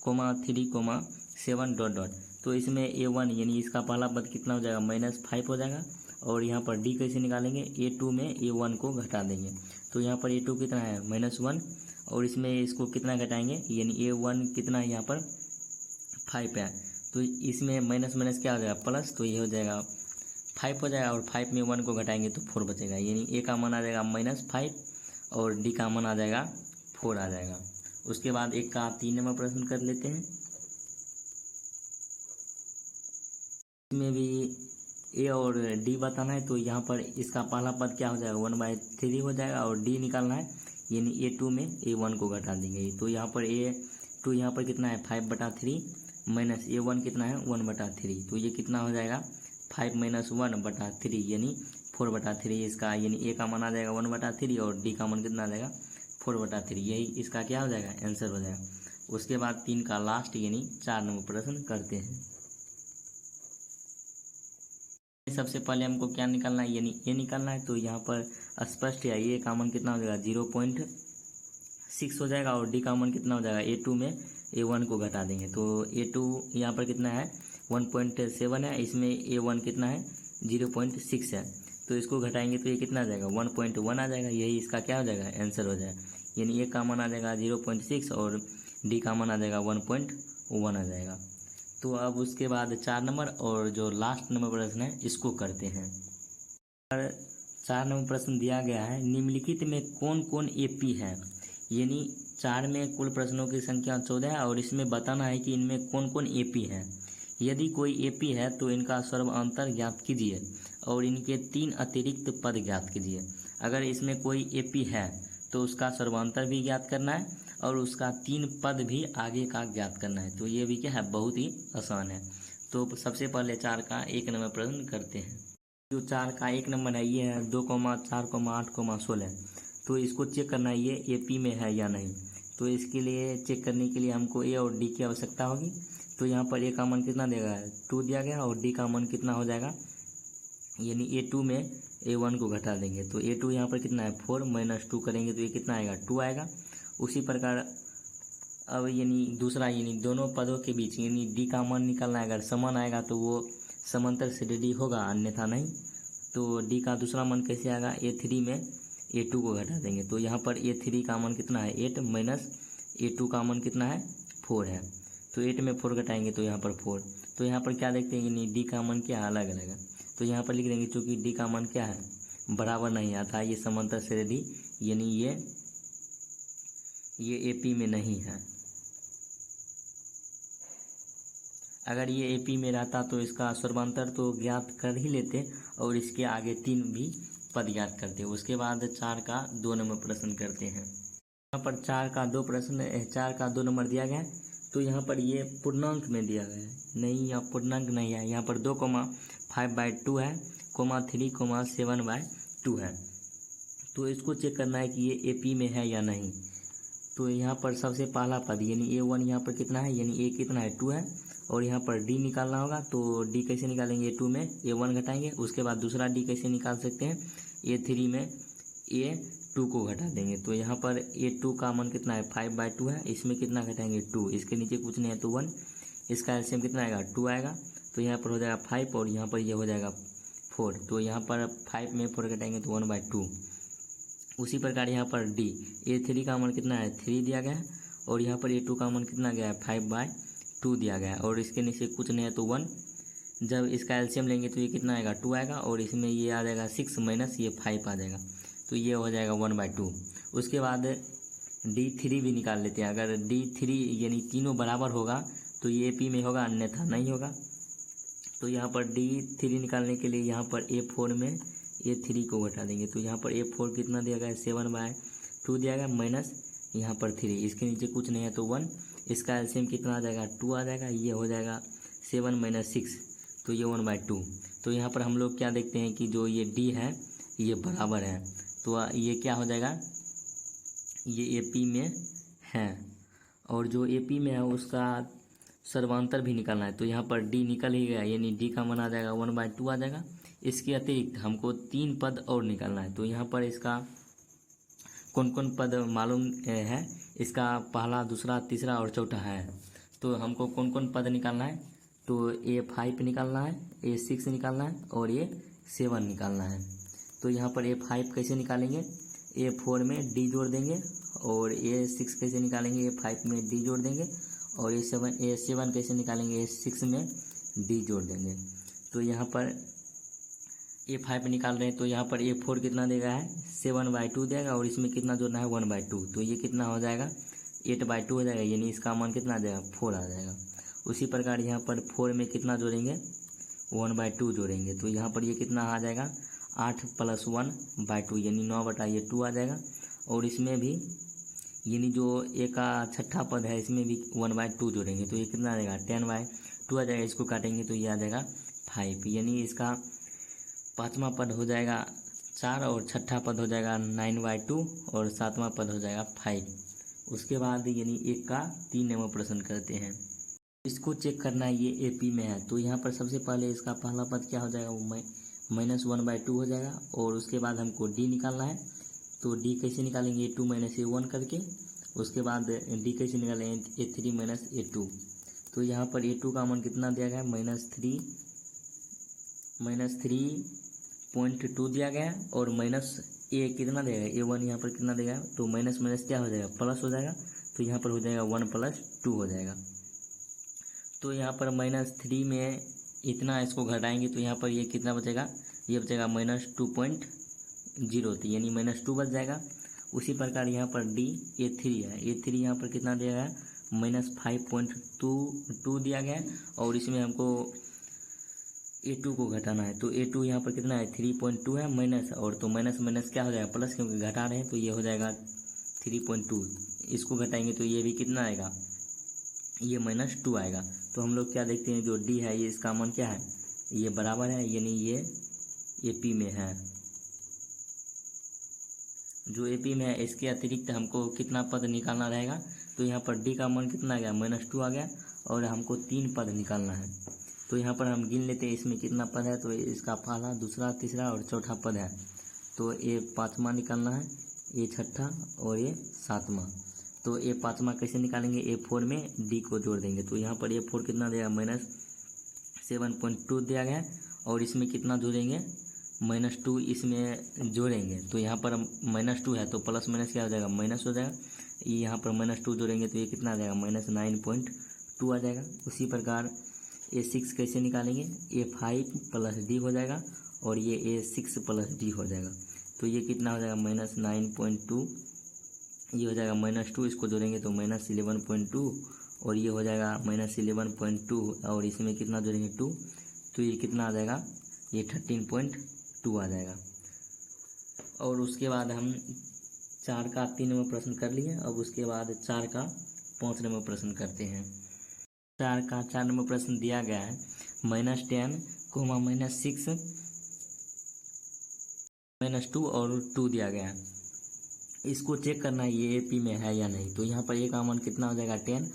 -3, 7 ... तो इसमें a1 यानी इसका पहला पद कितना हो जाएगा -5 हो जाएगा। और यहाँ पर d कैसे निकालेंगे, a2 में a1 को घटा देंगे तो यहाँ पर a2 कितना है -1 और इसमें इसको कितना घटाएंगे, यानी a1 कितना है यहाँ पर 5 है, तो इसमें माइनस माइनस क्या हो जाएगा प्लस, तो ये हो जाएगा 5 हो जाएगा और 5 में 1 को घटाएंगे तो 4 बचेगा, यानी a का मान आ जाएगा -5 और d का मान आ जाएगा 4 आ जाएगा। उसके बाद 1 का 3 नंबर प्रश्न कर लेते हैं। इसमें भी ए और डी बताना है, तो यहाँ पर इसका पहला पद क्या हो जाएगा 1/3 हो जाएगा, और डी निकालना है यानी A2 में A1 को घटा देंगे। तो यहाँ पर A2 यहाँ पर कितना है 5/3 माइनस A1 कितना है 1/3, तो ये कितना हो जाएगा 5 - 1/3 यानी 4/3 इसका, यानी ए का मान आ जाएगा 1/3 और डी का मान कितना आ जाएगा 4/3, यही इसका क्या हो जाएगा आंसर हो जाएगा। उसके बाद 3 का लास्ट यानी 4 नंबर प्रश्न करते हैं। सबसे पहले हमको क्या निकालना है यानी ए निकालना है, तो यहाँ पर स्पष्ट है ए का मान कितना हो जाएगा 0.6 हो जाएगा, और डी का मान कितना हो जाएगा A2 में A1 को घटा देंगे। तो A2 यहाँ पर कितना है 1.7 है, इसमें A1 कितना है 0.6 है, तो इसको घटाएंगे तो ये कितना आ जाएगा 1.1 आ जाएगा, यही इसका क्या हो जाएगा आंसर हो जाएगा। यानी ए का मान आ जाएगा 0.6 और डी का मान आ जाएगा 1.1 आ जाएगा। तो अब उसके बाद 4 नंबर और जो लास्ट नंबर प्रश्न है इसको करते हैं। 4 नंबर प्रश्न दिया गया है, निम्नलिखित में कौन कौन AP है, यानी 4 में कुल प्रश्नों की संख्या 14 है और इसमें बताना है कि इनमें कौन कौन AP है। यदि कोई AP है तो इनका सर्वांतर ज्ञात कीजिए और इनके 3 अतिरिक्त पद ज्ञात कीजिए। अगर इसमें कोई AP है तो उसका सर्वांतर भी ज्ञात करना है और उसका 3 पद भी आगे का ज्ञात करना है। तो ये भी क्या है बहुत ही आसान है। तो सबसे पहले 4 का 1 नंबर प्रश्न करते हैं। जो 4 का 1 नंबर है ये है 2,4,8,16, तो इसको चेक करना है ये AP में है या नहीं। तो इसके लिए चेक करने के लिए हमको ए और डी की आवश्यकता होगी। तो यहाँ पर ए का मान कितना देगा 2 दिया गया और डी का मान कितना हो जाएगा, यानी A2 में A1 को घटा देंगे। तो A2 यहाँ पर कितना है 4 - 2 करेंगे तो ये कितना आएगा 2 आएगा। उसी प्रकार अब यानी दूसरा यानी दोनों पदों के बीच यानी डी का मान निकालना है, अगर समान आएगा तो वो समांतर से डी होगा अन्यथा नहीं। तो डी का दूसरा मान कैसे आएगा A3 में A2 को घटा देंगे। तो यहाँ पर A3 का मान कितना है 8 माइनस A2 का मान कितना है 4 है, तो 8 में 4 घटाएंगे तो यहाँ पर 4। तो यहाँ पर क्या देखते हैं यानी डी का मान क्या है अलग अलग है, तो यहाँ पर लिख देंगे चूँकि डी का मान क्या है बराबर नहीं आता, ये समांतर से डी यानी ये AP में नहीं है। अगर ये AP में रहता तो इसका सर्वांतर तो ज्ञात कर ही लेते और इसके आगे 3 भी पद ज्ञात करते। उसके बाद 4 का 2 नंबर प्रश्न करते हैं। यहाँ पर 4 का 2 नंबर दिया गया है, तो यहाँ पर ये पूर्णांक में दिया गया है, नहीं यहाँ पूर्णांक नहीं है। यहाँ पर 2,5/2 है, 3,7/2 है। तो इसको चेक करना है कि ये AP में है या नहीं। तो यहाँ पर सबसे पहला पद यानी A1 यहाँ पर कितना है यानी A कितना है 2 है, और यहाँ पर D निकालना होगा। तो D कैसे निकालेंगे A2 में A1 घटाएंगे। उसके बाद दूसरा D कैसे निकाल सकते हैं A3 में A2 को घटा देंगे। तो यहाँ पर A2 का मान कितना है 5/2 है, इसमें कितना घटाएंगे 2, इसके नीचे कुछ नहीं है तो 1, इसका एलसीएम कितना आएगा 2 आएगा। तो यहाँ पर हो जाएगा 5 और यहाँ पर ये हो जाएगा 4। तो यहाँ पर 5 में 4 घटाएंगे तो 1/2। उसी प्रकार यहाँ पर D A3 का मान कितना है 3 दिया गया है, और यहाँ पर A2 का मान कितना गया है 5/2 दिया गया है, और इसके नीचे कुछ नहीं है तो 1। जब इसका एलसीएम लेंगे तो ये कितना आएगा 2 आएगा, और इसमें ये आ जाएगा 6 माइनस ये 5 आ जाएगा, तो ये हो जाएगा 1/2। उसके बाद D3 भी निकाल लेते हैं। अगर D3 यानी तीनों बराबर होगा तो ये AP में होगा अन्यथा नहीं होगा। तो यहाँ पर D3 निकालने के लिए यहाँ पर A4 में A3 को घटा देंगे। तो यहाँ पर A4 कितना दिया गया है 7/2 दिया गया माइनस यहाँ पर 3, इसके नीचे कुछ नहीं है तो 1, इसका एलसीएम कितना आ जाएगा 2 आ जाएगा, ये हो जाएगा 7 - 6, तो ये 1/2। तो यहाँ पर हम लोग क्या देखते हैं कि जो ये D है ये बराबर है, तो ये क्या हो जाएगा ये AP में है, और जो AP में है उसका सर्वांतर भी निकालना है। तो यहाँ पर D निकल ही गया यानी D का मान आ जाएगा 1/2 आ जाएगा। इसके अतिरिक्त हमको 3 पद और निकालना है। तो यहाँ पर इसका कौन कौन पद मालूम है, इसका पहला दूसरा तीसरा और चौथा है। तो हमको कौन कौन पद निकालना है, तो A5 निकालना है, A6 निकालना है और A7 निकालना है। तो यहाँ पर A5 कैसे निकालेंगे A4 में D जोड़ देंगे, और A6 कैसे निकालेंगे A5 में D जोड़ देंगे, और A7 कैसे निकालेंगे A6 में D जोड़ देंगे। तो यहाँ पर A5 निकाल रहे हैं, तो यहाँ पर A4 कितना देगा है 7/2 देगा, और इसमें कितना जोड़ना है 1/2, तो ये कितना हो जाएगा 8/2 हो जाएगा, यानी इसका मान कितना आ जाएगा 4 आ जाएगा। उसी प्रकार यहाँ पर 4 में कितना जोड़ेंगे 1/2 जोड़ेंगे तो यहाँ पर ये कितना आ जाएगा 8 + 1/2 यानी 9/2 आ जाएगा। और इसमें भी यानी जो ए का छठा पद है इसमें भी 1/2 जोड़ेंगे तो ये कितना आ जाएगा 10/2 आ जाएगा। इसको काटेंगे तो ये आ जाएगा 5 यानी इसका पाँचवा पद हो जाएगा 4 और छठा पद हो जाएगा 9/2 और सातवां पद हो जाएगा 5। उसके बाद यानी 1 का 3 नंबर प्रश्न करते हैं। इसको चेक करना है ये एपी में है तो यहाँ पर सबसे पहले इसका पहला पद क्या हो जाएगा वो -1/2 हो जाएगा। और उसके बाद हमको डी निकालना है तो डी कैसे निकालेंगे A2 - A1 करके। उसके बाद डी कैसे निकालेंगे A3 - A2। तो यहाँ पर A2 का मान कितना दिया गया है -3.2 दिया गया है और माइनस ए कितना देगा A1 यहाँ पर कितना देगा तो माइनस माइनस क्या हो जाएगा प्लस हो जाएगा तो यहाँ पर हो जाएगा 1 + 2 हो जाएगा। तो यहाँ पर -3 में इतना इसको घटाएंगे तो यहाँ पर ये कितना बचेगा ये बचेगा -2.0 यानी -2 बच जाएगा। उसी प्रकार यहाँ पर डी A3 है A3 यहाँ पर कितना दिया गया है -5.22 दिया गया है और इसमें हमको A2 को घटाना है तो A2 यहाँ पर कितना है 3.2 है माइनस और तो माइनस माइनस क्या हो जाएगा प्लस क्योंकि घटा रहे हैं तो ये हो जाएगा 3.2। इसको घटाएंगे तो ये भी कितना आएगा ये -2 आएगा। तो हम लोग क्या देखते हैं जो डी है ये इसका मान क्या है ये बराबर है यानी ये एपी में है। जो एपी में है इसके अतिरिक्त हमको कितना पद निकालना रहेगा तो यहाँ पर डी का मान कितना आ गया -2 आ गया और हमको 3 पद निकालना है। तो यहाँ पर हम गिन लेते हैं इसमें कितना पद है तो इसका पहला दूसरा तीसरा और चौथा पद है तो ये पाँचवा निकालना है ये छठा और ये सातवां। तो ये पाँचवा कैसे निकालेंगे A4 में डी को जोड़ देंगे तो यहाँ पर A4 कितना देगा -7.2 दिया गया है और इसमें कितना जोड़ेंगे -2 इसमें जोड़ेंगे तो यहाँ पर -2 है तो प्लस माइनस क्या हो जाएगा माइनस हो जाएगा। यहाँ पर -2 जोड़ेंगे तो ये कितना आ जाएगा -9.2 आ जाएगा। उसी प्रकार A6 कैसे निकालेंगे A5 + D हो जाएगा और ये A6 + D हो जाएगा तो ये कितना हो जाएगा -9.2 ये हो जाएगा -2 इसको जोड़ेंगे तो -11.2 और ये हो जाएगा -11.2 और इसमें कितना जोड़ेंगे 2 तो ये कितना आ जाएगा ये 13.2 आ जाएगा। और उसके बाद हम 4 का 3 नंबर प्रश्न कर लिए। अब उसके बाद 4 का 5 नंबर प्रश्न करते हैं। 4 का 4 नंबर प्रश्न दिया गया है -10, -6, -2 और 2 दिया गया है। इसको चेक करना है ये एपी में है या नहीं। तो यहाँ पर ए का मान कितना हो जाएगा 10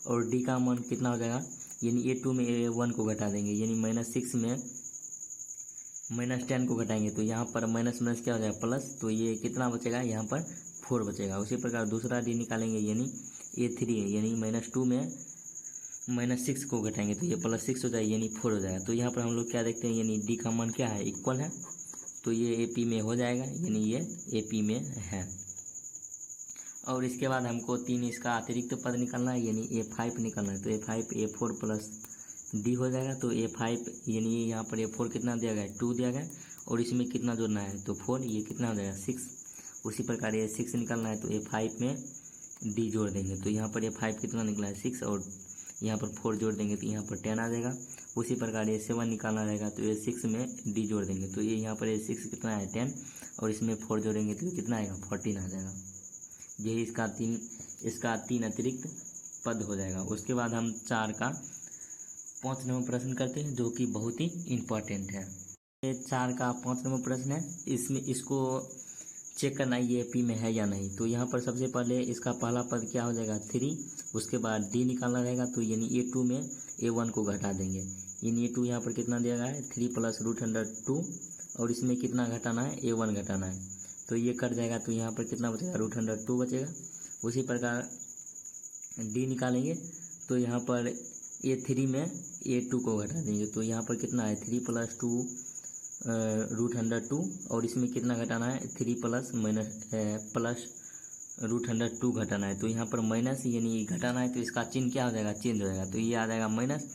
और डी का मान कितना हो जाएगा यानी A2 में A1 को घटा देंगे यानी -6 में -10 को घटाएंगे तो यहाँ पर माइनस माइनस क्या हो जाएगा प्लस तो ये कितना बचेगा यहाँ पर 4 बचेगा। उसी प्रकार दूसरा डी निकालेंगे यानी A3 यानी -2 में -6 को घटाएंगे तो ये +6 हो जाएगा यानी 4 हो जाएगा। तो यहाँ पर हम लोग क्या देखते हैं यानी डी का मान क्या है इक्वल है तो ये एपी में हो जाएगा यानी ये एपी में है। और इसके बाद हमको 3 इसका अतिरिक्त पद निकालना है यानी A5 निकालना है तो A5 A4 + D हो जाएगा। तो A5 यानी यहाँ पर A4 कितना दिया गया है 2 दिया गया है और इसमें कितना जोड़ना है तो 4 ये कितना हो जाएगा 6। उसी प्रकार ये 6 निकालना है तो A5 में D जोड़ देंगे तो यहाँ पर A5 कितना निकला है 6 और यहाँ पर 4 जोड़ देंगे तो यहाँ पर 10 आ जाएगा। उसी प्रकार ये 7 निकालना रहेगा तो ये 6 में D जोड़ देंगे तो ये यहाँ पर ये 6 कितना है 10 और इसमें 4 जोड़ेंगे तो ये कितना आएगा 14 आ जाएगा। यही इसका 3 अतिरिक्त पद हो जाएगा। उसके बाद हम 4 का 5 नंबर प्रश्न करते हैं जो कि बहुत ही इम्पोर्टेंट है। ये 4 का 5 नंबर प्रश्न है इसमें इसको चेक करना ये एपी में है या नहीं। तो यहाँ पर सबसे पहले इसका पहला पद क्या हो जाएगा 3 उसके बाद डी निकालना रहेगा तो यानी A2 में A1 को घटा देंगे यानी A2 यहाँ पर कितना दिया गया है 3 + √2 और इसमें कितना घटाना है A1 घटाना है तो ये कट जाएगा तो यहाँ पर कितना बचेगा √2 बचेगा। उसी प्रकार डी निकालेंगे तो यहाँ पर A3 में A2 को घटा देंगे तो यहाँ पर कितना है 3 + 2 √2 और इसमें कितना घटाना है 3 + √2 घटाना है तो यहाँ पर माइनस यानी घटाना है तो इसका चिन्ह क्या हो जाएगा चेंज हो जाएगा तो ये आ जाएगा माइनस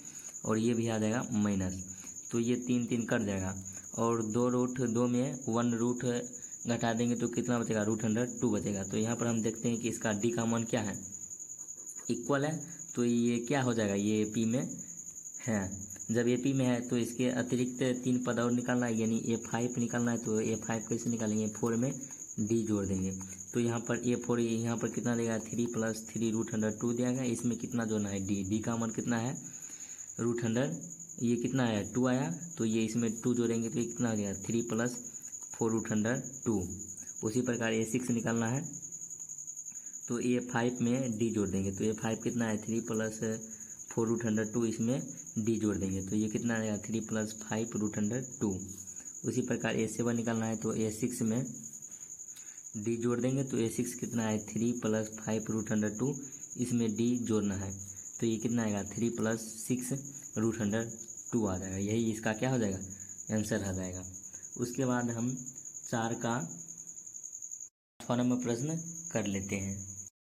और ये भी आ जाएगा माइनस तो ये 3 कट जाएगा और 2√2 में 1 रूट घटा देंगे तो कितना बचेगा √2 बचेगा। तो यहाँ पर हम देखते हैं कि इसका डी का मान क्या है इक्वल है तो ये क्या हो जाएगा ये एपी में है। जब ए पी में है तो इसके अतिरिक्त 3 पद और निकालना है, यानी A5 निकालना है। तो A5 कैसे निकालेंगे, 4 में D जोड़ देंगे। तो यहाँ पर A4 यहाँ पर कितना देगा, 3 + 3√2 दिया गया। इसमें कितना जोड़ना है, D का मान कितना है √100, ये कितना है 2 आया, तो ये इसमें 2 जोड़ेंगे तो ये कितना आ गया 3 + 4√2। उसी प्रकार A6 निकालना है तो A5 में D जोड़ देंगे। तो A5 कितना है 3 + 4√2, इसमें D जोड़ देंगे तो ये कितना आएगा 3 + 5√2। उसी प्रकार A7 निकालना है तो A6 में D जोड़ देंगे तो A6 कितना है 3 + 5√2, इसमें D जोड़ना है तो ये कितना आएगा 3 + 6√2 आ जाएगा। यही इसका क्या हो जाएगा, आंसर आ जाएगा। उसके बाद हम 4 का 6 नंबर प्रश्न कर लेते हैं।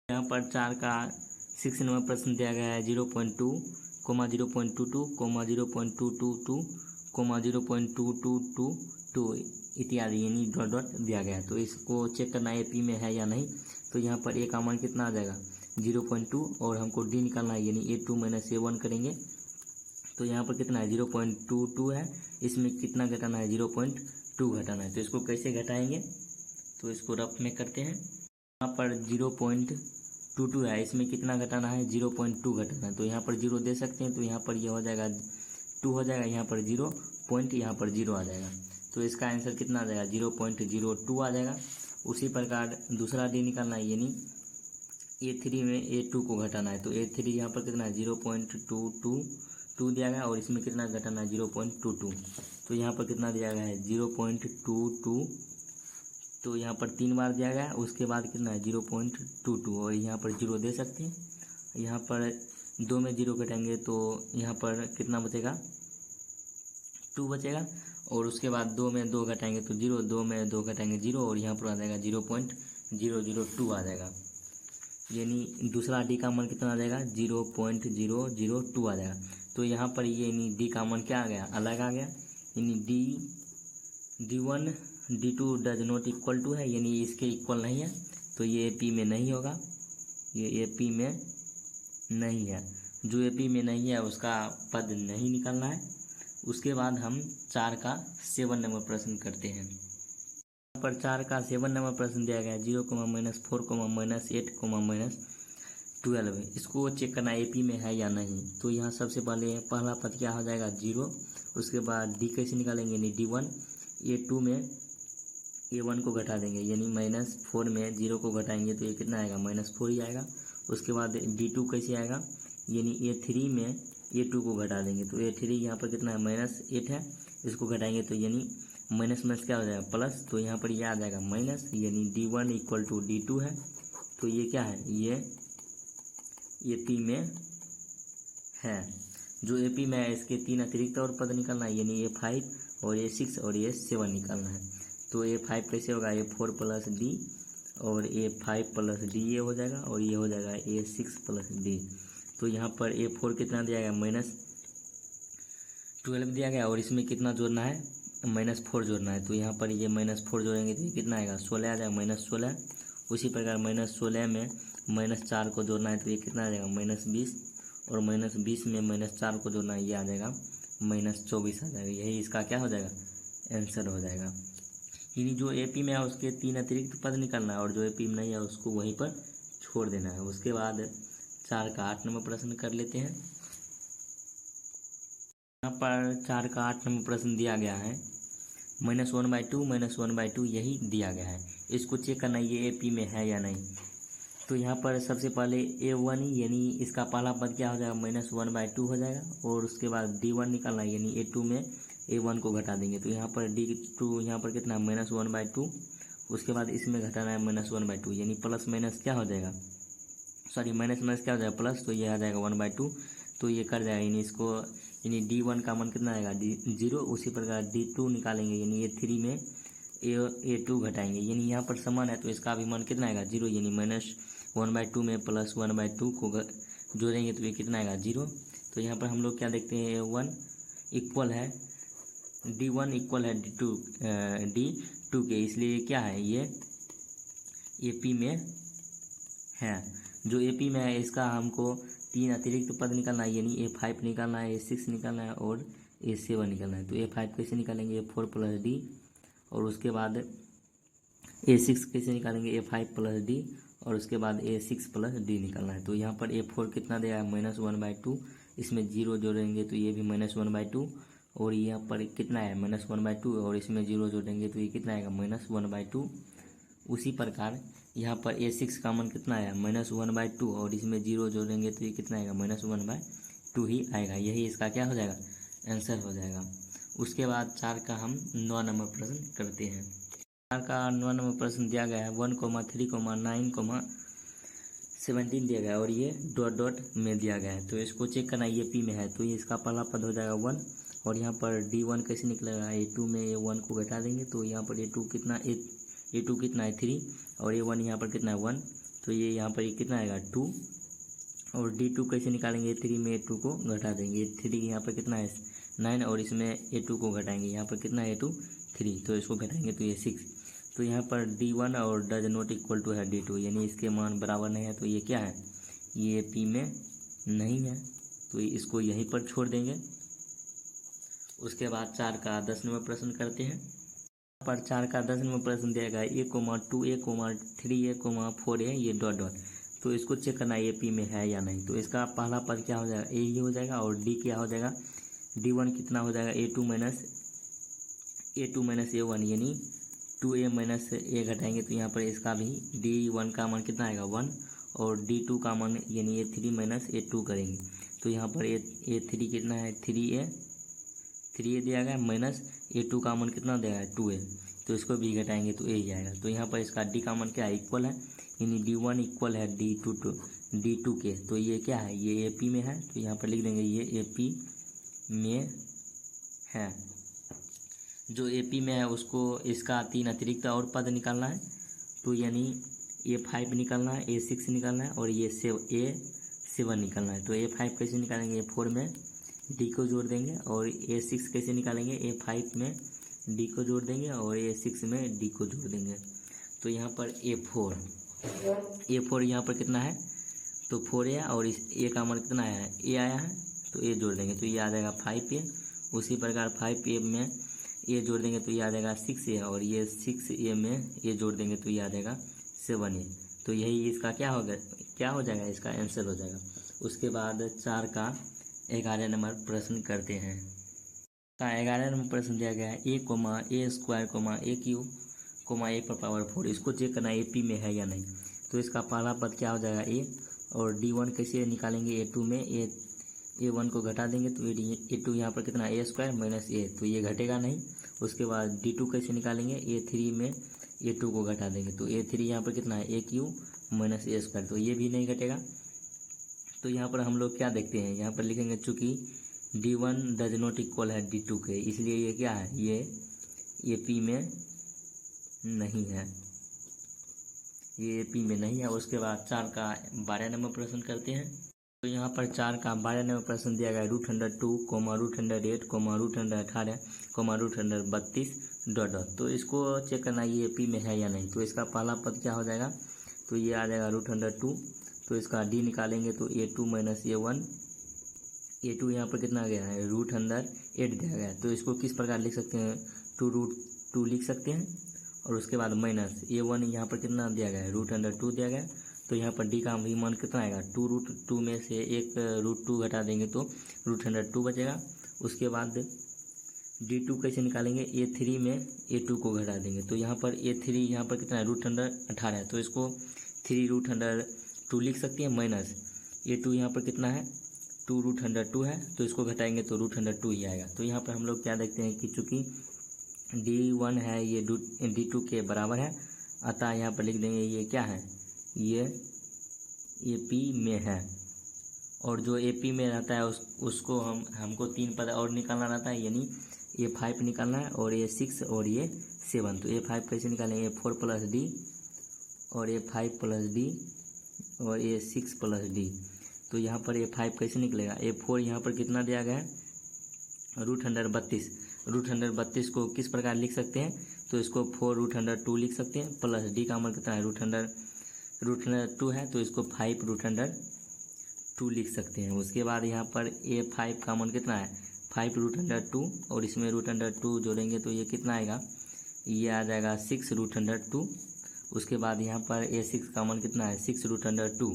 यहाँ पर 4 का 6 नंबर प्रश्न दिया गया है 0.2, 0.22, 0.222, 0.2222 इत्यादि, यानी डॉट डॉट दिया गया है। तो इसको चेक करना है एपी में है या नहीं। तो यहाँ पर ए का मान कितना आ जाएगा 0.2 और हमको डी निकालना है, यानी A2 - A1 करेंगे। तो यहाँ पर कितना है 0.22 है, इसमें कितना घटाना है 0.2 घटाना है। तो इसको कैसे घटाएंगे, तो इसको रफ में करते हैं। यहाँ पर 0.22 है, इसमें कितना घटाना है 0.2 घटाना है। तो यहाँ पर 0 दे सकते हैं, तो यहाँ पर ये हो जाएगा 2 हो जाएगा, यहाँ पर 0 पॉइंट यहाँ पर 0 आ जाएगा। तो इसका आंसर कितना आ जाएगा 0.02 आ जाएगा। उसी प्रकार दूसरा डी निकालना है, यानी A3 में A2 को घटाना है। तो A3 यहाँ पर कितना है 0.222 दिया गया और इसमें कितना घटाना है 0.22। तो यहाँ पर कितना दिया गया है 0.22, तो यहाँ पर 3 बार दिया गया। उसके बाद कितना है 0.22 और यहाँ पर 0 दे सकते हैं। यहाँ पर 2 में 0 घटाएंगे तो यहाँ पर कितना बचेगा 2 बचेगा। और उसके बाद 2 में 2 घटाएंगे तो 0, 2 में 2 घटाएंगे 0 और यहाँ पर आ जाएगा 0.002 आ जाएगा। यानी दूसरा डी का मान कितना आ जाएगा 0.002 आ जाएगा। तो यहाँ पर ये यानी डी का मान क्या आ गया, अलग आ गया। यानी D1 D2 does not equal to है, यानी इसके इक्वल नहीं है। तो ये AP में नहीं होगा, ये AP में नहीं है। जो AP में नहीं है उसका पद नहीं निकालना है। उसके बाद हम 4 का 7 नंबर प्रश्न करते हैं। यहाँ पर 4 का 7 नंबर प्रश्न दिया गया है 0, -4, -8, -12। इसको चेक करना AP में है या नहीं। तो यहाँ सबसे पहले पहला पद क्या हो जाएगा 0। उसके बाद D कैसे निकालेंगे, यानी D1 A2 में A1 को घटा देंगे, यानी -4 में 0 को घटाएंगे तो ये कितना आएगा -4 ही आएगा। उसके बाद D2 कैसे आएगा, यानी A3 में A2 को घटा देंगे तो A3 यहाँ पर कितना है -8 है, इसको घटाएंगे तो यानी माइनस क्या हो जाएगा प्लस। तो यहाँ पर ये आ जाएगा माइनस, यानी D1 = D2 है। तो ये क्या है, ये AP में है। जो AP में है इसके 3 अतिरिक्त और पद निकालना है, यानी A5 और A6 और A7 निकालना है। तो A5 कैसे होगा A4 + D और A5 + D ये हो जाएगा और ये हो जाएगा A6 + D। तो यहाँ पर A4 कितना दिया गया -12 दिया गया और इसमें कितना जोड़ना है -4 जोड़ना है। तो यहाँ पर ये -4 जोड़ेंगे तो ये कितना आएगा 16 आ जाएगा -16। उसी प्रकार -16 में -4 को जोड़ना है तो ये कितना आ जाएगा -20 और -20 में -4 को जोड़ना है, ये आ जाएगा -24 आ जाएगा। यही इसका क्या हो जाएगा आंसर हो जाएगा। यानी जो AP में है उसके 3 अतिरिक्त पद निकालना है और जो AP में नहीं है उसको वहीं पर छोड़ देना है। उसके बाद 4 का 8 नंबर प्रश्न कर लेते हैं। यहाँ पर 4 का 8 नंबर प्रश्न दिया गया है -1/2 -1/2 यही दिया गया है। इसको चेक करना ये AP में है या नहीं। तो यहाँ पर सबसे पहले A1 यानी इसका पहला पद क्या हो जाएगा -1/2 हो जाएगा और उसके बाद D1 निकालना है, यानी A2 में A1 को घटा देंगे। तो यहाँ पर D2 यहाँ पर कितना -1/2। उसके बाद इसमें घटाना है -1/2, यानी प्लस माइनस क्या हो जाएगा, सॉरी माइनस क्या हो जाएगा प्लस। तो ये आ जाएगा 1/2, तो ये कर जाएगा। यानी इसको यानी D1 का मान कितना आएगा 0। उसी प्रकार D2 निकालेंगे, यानी A3 में A2 घटाएंगे, यानी यहाँ पर समान है तो इसका भी मान कितना आएगा 0। यानी -1/2 में +1/2 को जोड़ेंगे तो ये कितना आएगा 0। तो यहाँ पर हम लोग क्या देखते हैं A1 इक्वल है D1 इक्वल है D2 के, इसलिए क्या है ये AP में है। जो AP में है इसका हमको तीन अतिरिक्त पद निकालना है, यानी A5 निकालना है, A6 निकालना है और A7 निकालना है। तो A5 कैसे निकालेंगे, A4 प्लस डी, और उसके बाद A6 कैसे निकालेंगे, A5 प्लस डी, और उसके बाद A6 प्लस डी निकालना है। तो यहाँ पर A4 कितना दिया है, -1/2, इसमें जीरो जोड़ेंगे तो ये भी -1/2, और यहाँ पर कितना है -1/2, और इसमें जीरो जोड़ेंगे तो ये कितना आएगा -1/2। उसी प्रकार यहाँ पर A6 का मान कितना आया -1/2, और इसमें जीरो जोड़ेंगे तो ये कितना आएगा -1/2 ही आएगा। यही इसका क्या हो जाएगा, आंसर हो जाएगा। उसके बाद 4 का हम 9 नंबर प्रश्न करते हैं। 4 का 9 नंबर प्रश्न दिया गया है 1,3,9,17 दिया गया है, और ये डॉट डॉट में दिया गया है। तो इसको चेक करना ये पी में है, तो ये इसका पहला पद हो जाएगा 1, और यहाँ पर D1 कैसे निकलेगा, A2 में A1 को घटा देंगे तो यहाँ पर A2 कितना है 3, और A1 यहाँ पर कितना है 1, तो ये यहाँ पर कितना आएगा 2, और D2 कैसे निकालेंगे, A3 में A2 को घटा देंगे, A3 यहाँ पर कितना है 9, और इसमें A2 को घटाएंगे, यहाँ पर कितना है A2 3, तो इसको घटाएंगे तो ये 6। तो यहाँ पर D1 और डज नॉट इक्वल टू है D2, यानी इसके मान बराबर नहीं है, तो ये क्या है, ये P में नहीं है, तो इसको यहीं पर छोड़ देंगे। उसके बाद 4 का 10 नंबर प्रश्न करते हैं। पर 4 का 10 नंबर प्रश्न दिया गया A,2, A,3, A,4 है, ये डॉट डॉट। तो इसको चेक करना है ये P में है या नहीं। तो इसका पहला पद क्या हो जाएगा, A ही हो जाएगा, और D क्या हो जाएगा, D1 कितना हो जाएगा A2 माइनस A1, यानी 2A माइनस A घटाएंगे तो यहाँ पर इसका भी D1 का मान कितना आएगा 1, और D2 का मान यानी A3 माइनस A2 करेंगे तो यहाँ पर A3 कितना है 3A दिया गया, माइनस A2 का मान कितना देगा 2A, तो इसको भी घटाएंगे तो A ही आएगा। तो यहाँ पर इसका D का मान क्या है, इक्वल है, यानी D1 इक्वल है D2 के। तो ये क्या है, ये AP में है, तो यहाँ पर लिख देंगे ये AP में है। जो AP में है उसको इसका 3 अतिरिक्त और पद निकालना है, तो यानी A5 निकालना है, A6 निकालना है, और ये A7 निकालना है। तो A5 कैसे निकालेंगे, A4 में D को जोड़ देंगे, और A6 कैसे निकालेंगे, A5 में D को जोड़ देंगे, और A6 में D को जोड़ देंगे। तो यहाँ पर A4 यहाँ पर कितना है, तो 4A, और इस A का मान कितना आया है, A आया है, तो A जोड़ देंगे तो ये आ जाएगा 5A। उसी प्रकार 5A में A जोड़ देंगे तो ये आ जाएगा 6A, और ये 6A में A जोड़ देंगे तो ये आ जाएगा 7A। तो यही इसका क्या हो जाएगा, इसका आंसर हो जाएगा। उसके बाद 4 का 11 नंबर प्रश्न करते हैं। 11 नंबर प्रश्न दिया गया है A, A², A3, A4। इसको चेक करना AP में है या नहीं। तो इसका पहला पद क्या हो जाएगा A, और D1 कैसे निकालेंगे, A2 में A1 को घटा देंगे तो A2 यहाँ पर कितना A² माइनस A, तो ये घटेगा नहीं। उसके बाद D2 कैसे निकालेंगे, A3 में A2 को घटा देंगे तो A3 यहाँ पर कितना है AQ माइनस A², तो ये भी नहीं घटेगा। तो यहाँ पर हम लोग क्या देखते हैं, यहाँ पर लिखेंगे चूँकि D1 डज नॉट इक्वल है D2 के, इसलिए ये क्या है, ये AP में नहीं है, ये AP में नहीं है। उसके बाद 4 का 12 नंबर प्रश्न करते हैं। तो यहाँ पर 4 का 12 नंबर प्रश्न दिया गया है √2, √8, √18, √32 डॉट डॉट। तो इसको चेक करना ये AP में है या नहीं। तो इसका पहला पद क्या हो जाएगा, तो ये आ जाएगा √2, तो इसका D निकालेंगे तो A2 माइनस A1, A2 यहाँ पर कितना आ गया है √8 दिया गया है। तो इसको किस प्रकार लिख सकते हैं, 2√2 लिख सकते हैं, और उसके बाद माइनस A1 यहाँ पर कितना दिया गया है √2 दिया गया है। तो यहाँ पर D का भी मान कितना आएगा, 2√2 में से एक √2 घटा देंगे तो √2 बचेगा। उसके बाद D2 कैसे निकालेंगे, A3 में A2 को घटा देंगे तो यहाँ पर A3 यहाँ पर कितना है √18 है, तो इसको 3√2 लिख सकते हैं, माइनस A2 यहाँ पर कितना है 2√2 है, तो इसको घटाएंगे तो √2 ही आएगा। तो यहाँ पर हम लोग क्या देखते हैं कि चूँकि D1 है ये D2 के बराबर है, अतः यहाँ पर लिख देंगे ये क्या है, ये AP में है। और जो AP में रहता है उसको हमको 3 पद और निकालना रहता है, यानी A5 निकालना है, और A6 और A7। तो A5 कैसे निकालेंगे, A4 प्लस D, और A5 प्लस D, और A6 प्लस D। तो यहाँ पर A5 कैसे निकलेगा, A4 यहाँ पर कितना दिया गया है √32 को किस प्रकार लिख सकते हैं, तो इसको 4√2 लिख सकते हैं, प्लस D का मान कितना है √2 है, तो इसको 5√2 2 लिख सकते हैं। उसके बाद यहाँ पर A5 का मान कितना है 5√2 और इसमें √2 जोड़ेंगे तो ये कितना आएगा, ये आ जाएगा 6√2। उसके बाद यहाँ पर A6 का मान कितना है 6√2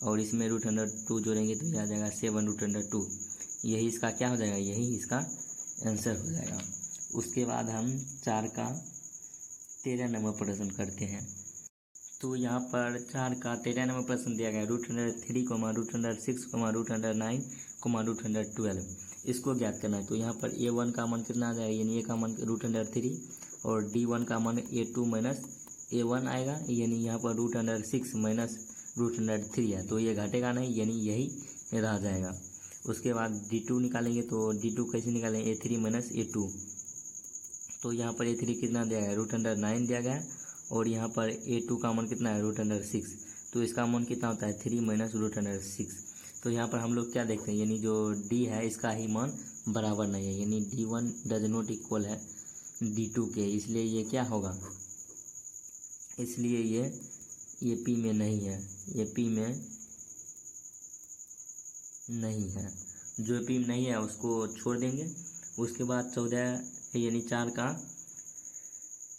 और इसमें √2 जोड़ेंगे तो ये आ जाएगा 7√2। यही इसका क्या हो जाएगा, यही इसका आंसर हो जाएगा। उसके बाद हम 4 का 13 नंबर प्रश्न करते हैं। तो यहाँ पर 4 का 13 नंबर प्रश्न दिया गया √3, √6, √9, √12। इसको ज्ञात करना है। तो यहाँ पर A1 का मान कितना आ जाएगा, यानी A का मान √3 और D1 का मान A2 माइनस A1 आएगा, यानी यहाँ पर √6 माइनस √3 है तो ये घटेगा नहीं, यानी यही रह जाएगा। उसके बाद D2 निकालेंगे तो D2 कैसे निकालेंगे, A3 माइनस A2। तो यहाँ पर A3 कितना दिया गया √9 दिया गया और यहाँ पर A2 का मान कितना है √6। तो इसका मान कितना होता है 3 माइनस √6। तो यहाँ पर हम लोग क्या देखते हैं, यानी जो D है इसका ही मान बराबर नहीं है, यानी D1 डज नॉट इक्वल है D2 के, इसलिए ये क्या होगा, इसलिए ये P में नहीं है, ये P में नहीं है। जो P में नहीं है उसको छोड़ देंगे। उसके बाद 14 यानी 4 का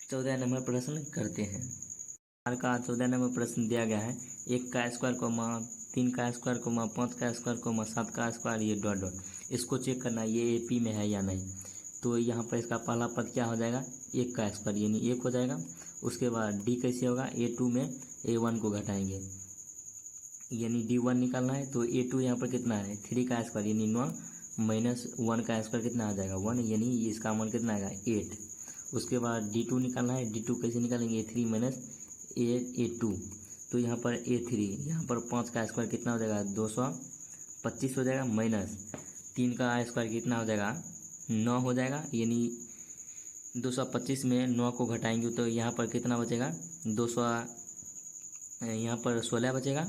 14 नंबर प्रश्न करते हैं। 4 का 14 नंबर प्रश्न दिया गया है 1 का स्क्वायर कोमा 3 का स्क्वायर कोमा 5 का स्क्वायर कोमा 7 का स्क्वायर, ये डॉट डॉट। इसको चेक करना ये AP में है या नहीं। तो यहाँ पर इसका पहला पद क्या हो जाएगा 1 का स्क्वायर यानी 1 हो जाएगा। उसके बाद D कैसे होगा, A2 में A1 को घटाएंगे यानी D1 निकालना है। तो A2 यहाँ पर कितना है 3 का स्क्वायर यानी 9 माइनस 1 का स्क्वायर कितना आ जाएगा 1, यानी इसका मान कितना आएगा 8। उसके बाद D2 निकालना है, D2 कैसे निकालेंगे A3 माइनस A2। तो यहाँ पर A3 यहाँ पर 5 का स्क्वायर कितना हो जाएगा 225 हो जाएगा माइनस 3 का स्क्वायर कितना हो जाएगा 9 हो जाएगा, यानी 225 में 9 को घटाएंगे तो यहाँ पर कितना बचेगा 200, यहाँ पर 16 बचेगा,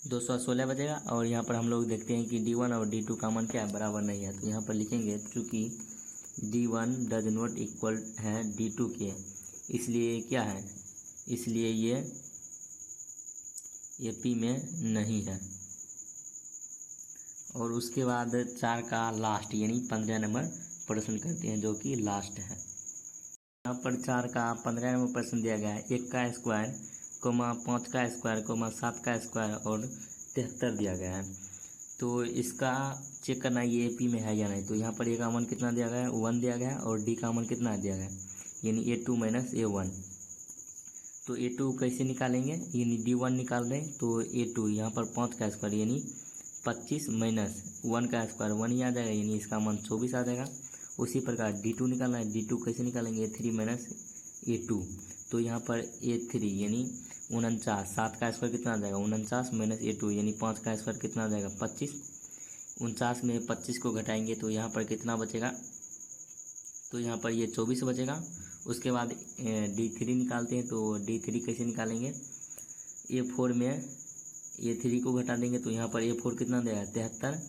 216 बचेगा। और यहाँ पर हम लोग देखते हैं कि D1 और D2 का मान क्या है बराबर नहीं है। तो यहाँ पर लिखेंगे चूँकि D1 डज नॉट इक्वल है D2 के, इसलिए क्या है, इसलिए ये P में नहीं है। और उसके बाद 4 का लास्ट यानी 15 नंबर प्रश्न करते हैं जो कि लास्ट है। यहाँ पर 4 का 15 नंबर प्रश्न दिया गया है 1 का स्क्वायर कोमा 5 का स्क्वायर कोमा 7 का स्क्वायर और 73 दिया गया है। तो इसका चेक करना ये AP में है या नहीं। तो यहाँ पर A का मान कितना दिया गया है 1 दिया गया है और D का मान कितना दिया गया है यानी A2 माइनस A1। तो A2 कैसे निकालेंगे, यानी D1 निकाल रहे हैं तो A2 यहाँ पर 5 का स्क्वायर यानी 25 माइनस 1 का स्क्वायर 1 ही आ जाएगा, यानी इसका मान 24 आ जाएगा। उसी प्रकार D2 निकालना है, D2 कैसे निकालेंगे A3 माइनस A2। तो यहाँ पर A3 यानी 49, 7 का स्क्वायर कितना आ जाएगा 49 माइनस A2 यानी 5 का स्क्वायर कितना आ जाएगा 25। 49 में 25 को घटाएंगे तो यहाँ पर कितना बचेगा, तो यहाँ पर ये 24 बचेगा। उसके बाद D3 निकालते हैं। तो D3 कैसे निकालेंगे, A4 में A3 को घटा देंगे तो यहाँ पर A4 कितना देगा 73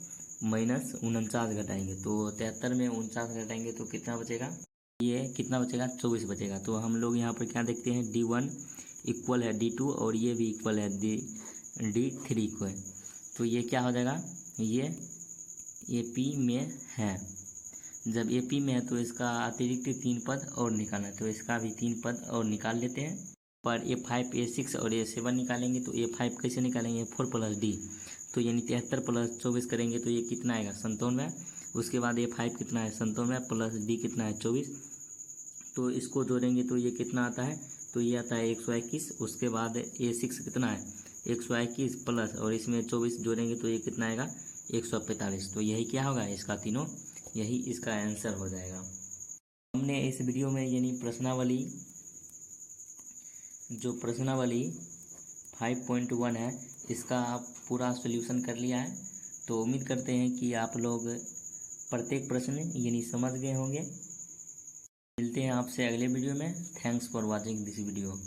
माइनस 49 घटाएंगे तो 73 में 49 घटाएंगे तो कितना बचेगा, ये कितना बचेगा 24 बचेगा। तो हम लोग यहाँ पर क्या देखते हैं D1 इक्वल है D2 और ये भी इक्वल है D3 को है। तो ये क्या हो जाएगा, ये AP में है। जब AP में है तो इसका अतिरिक्त 3 पद और निकालना है, तो इसका भी 3 पद और निकाल लेते हैं। पर A5 A6 और A7 निकालेंगे तो A5 कैसे निकालेंगे 4 प्लस D, तो यानी 73 प्लस 24 करेंगे तो ये कितना आएगा 97। उसके बाद A5 कितना है 97 प्लस D कितना है 24। तो इसको जोड़ेंगे तो ये कितना आता है, तो ये आता है 121। उसके बाद A6 कितना है 121 प्लस और इसमें 24 जोड़ेंगे तो ये कितना आएगा 145। तो यही क्या होगा इसका तीनों, यही इसका आंसर हो जाएगा। हमने इस वीडियो में यानी प्रश्नावली जो प्रश्नावली 5.1 है इसका पूरा सॉल्यूशन कर लिया है। तो उम्मीद करते हैं कि आप लोग प्रत्येक प्रश्न यानी समझ गए होंगे। मिलते हैं आपसे अगले वीडियो में। Thanks for watching this video.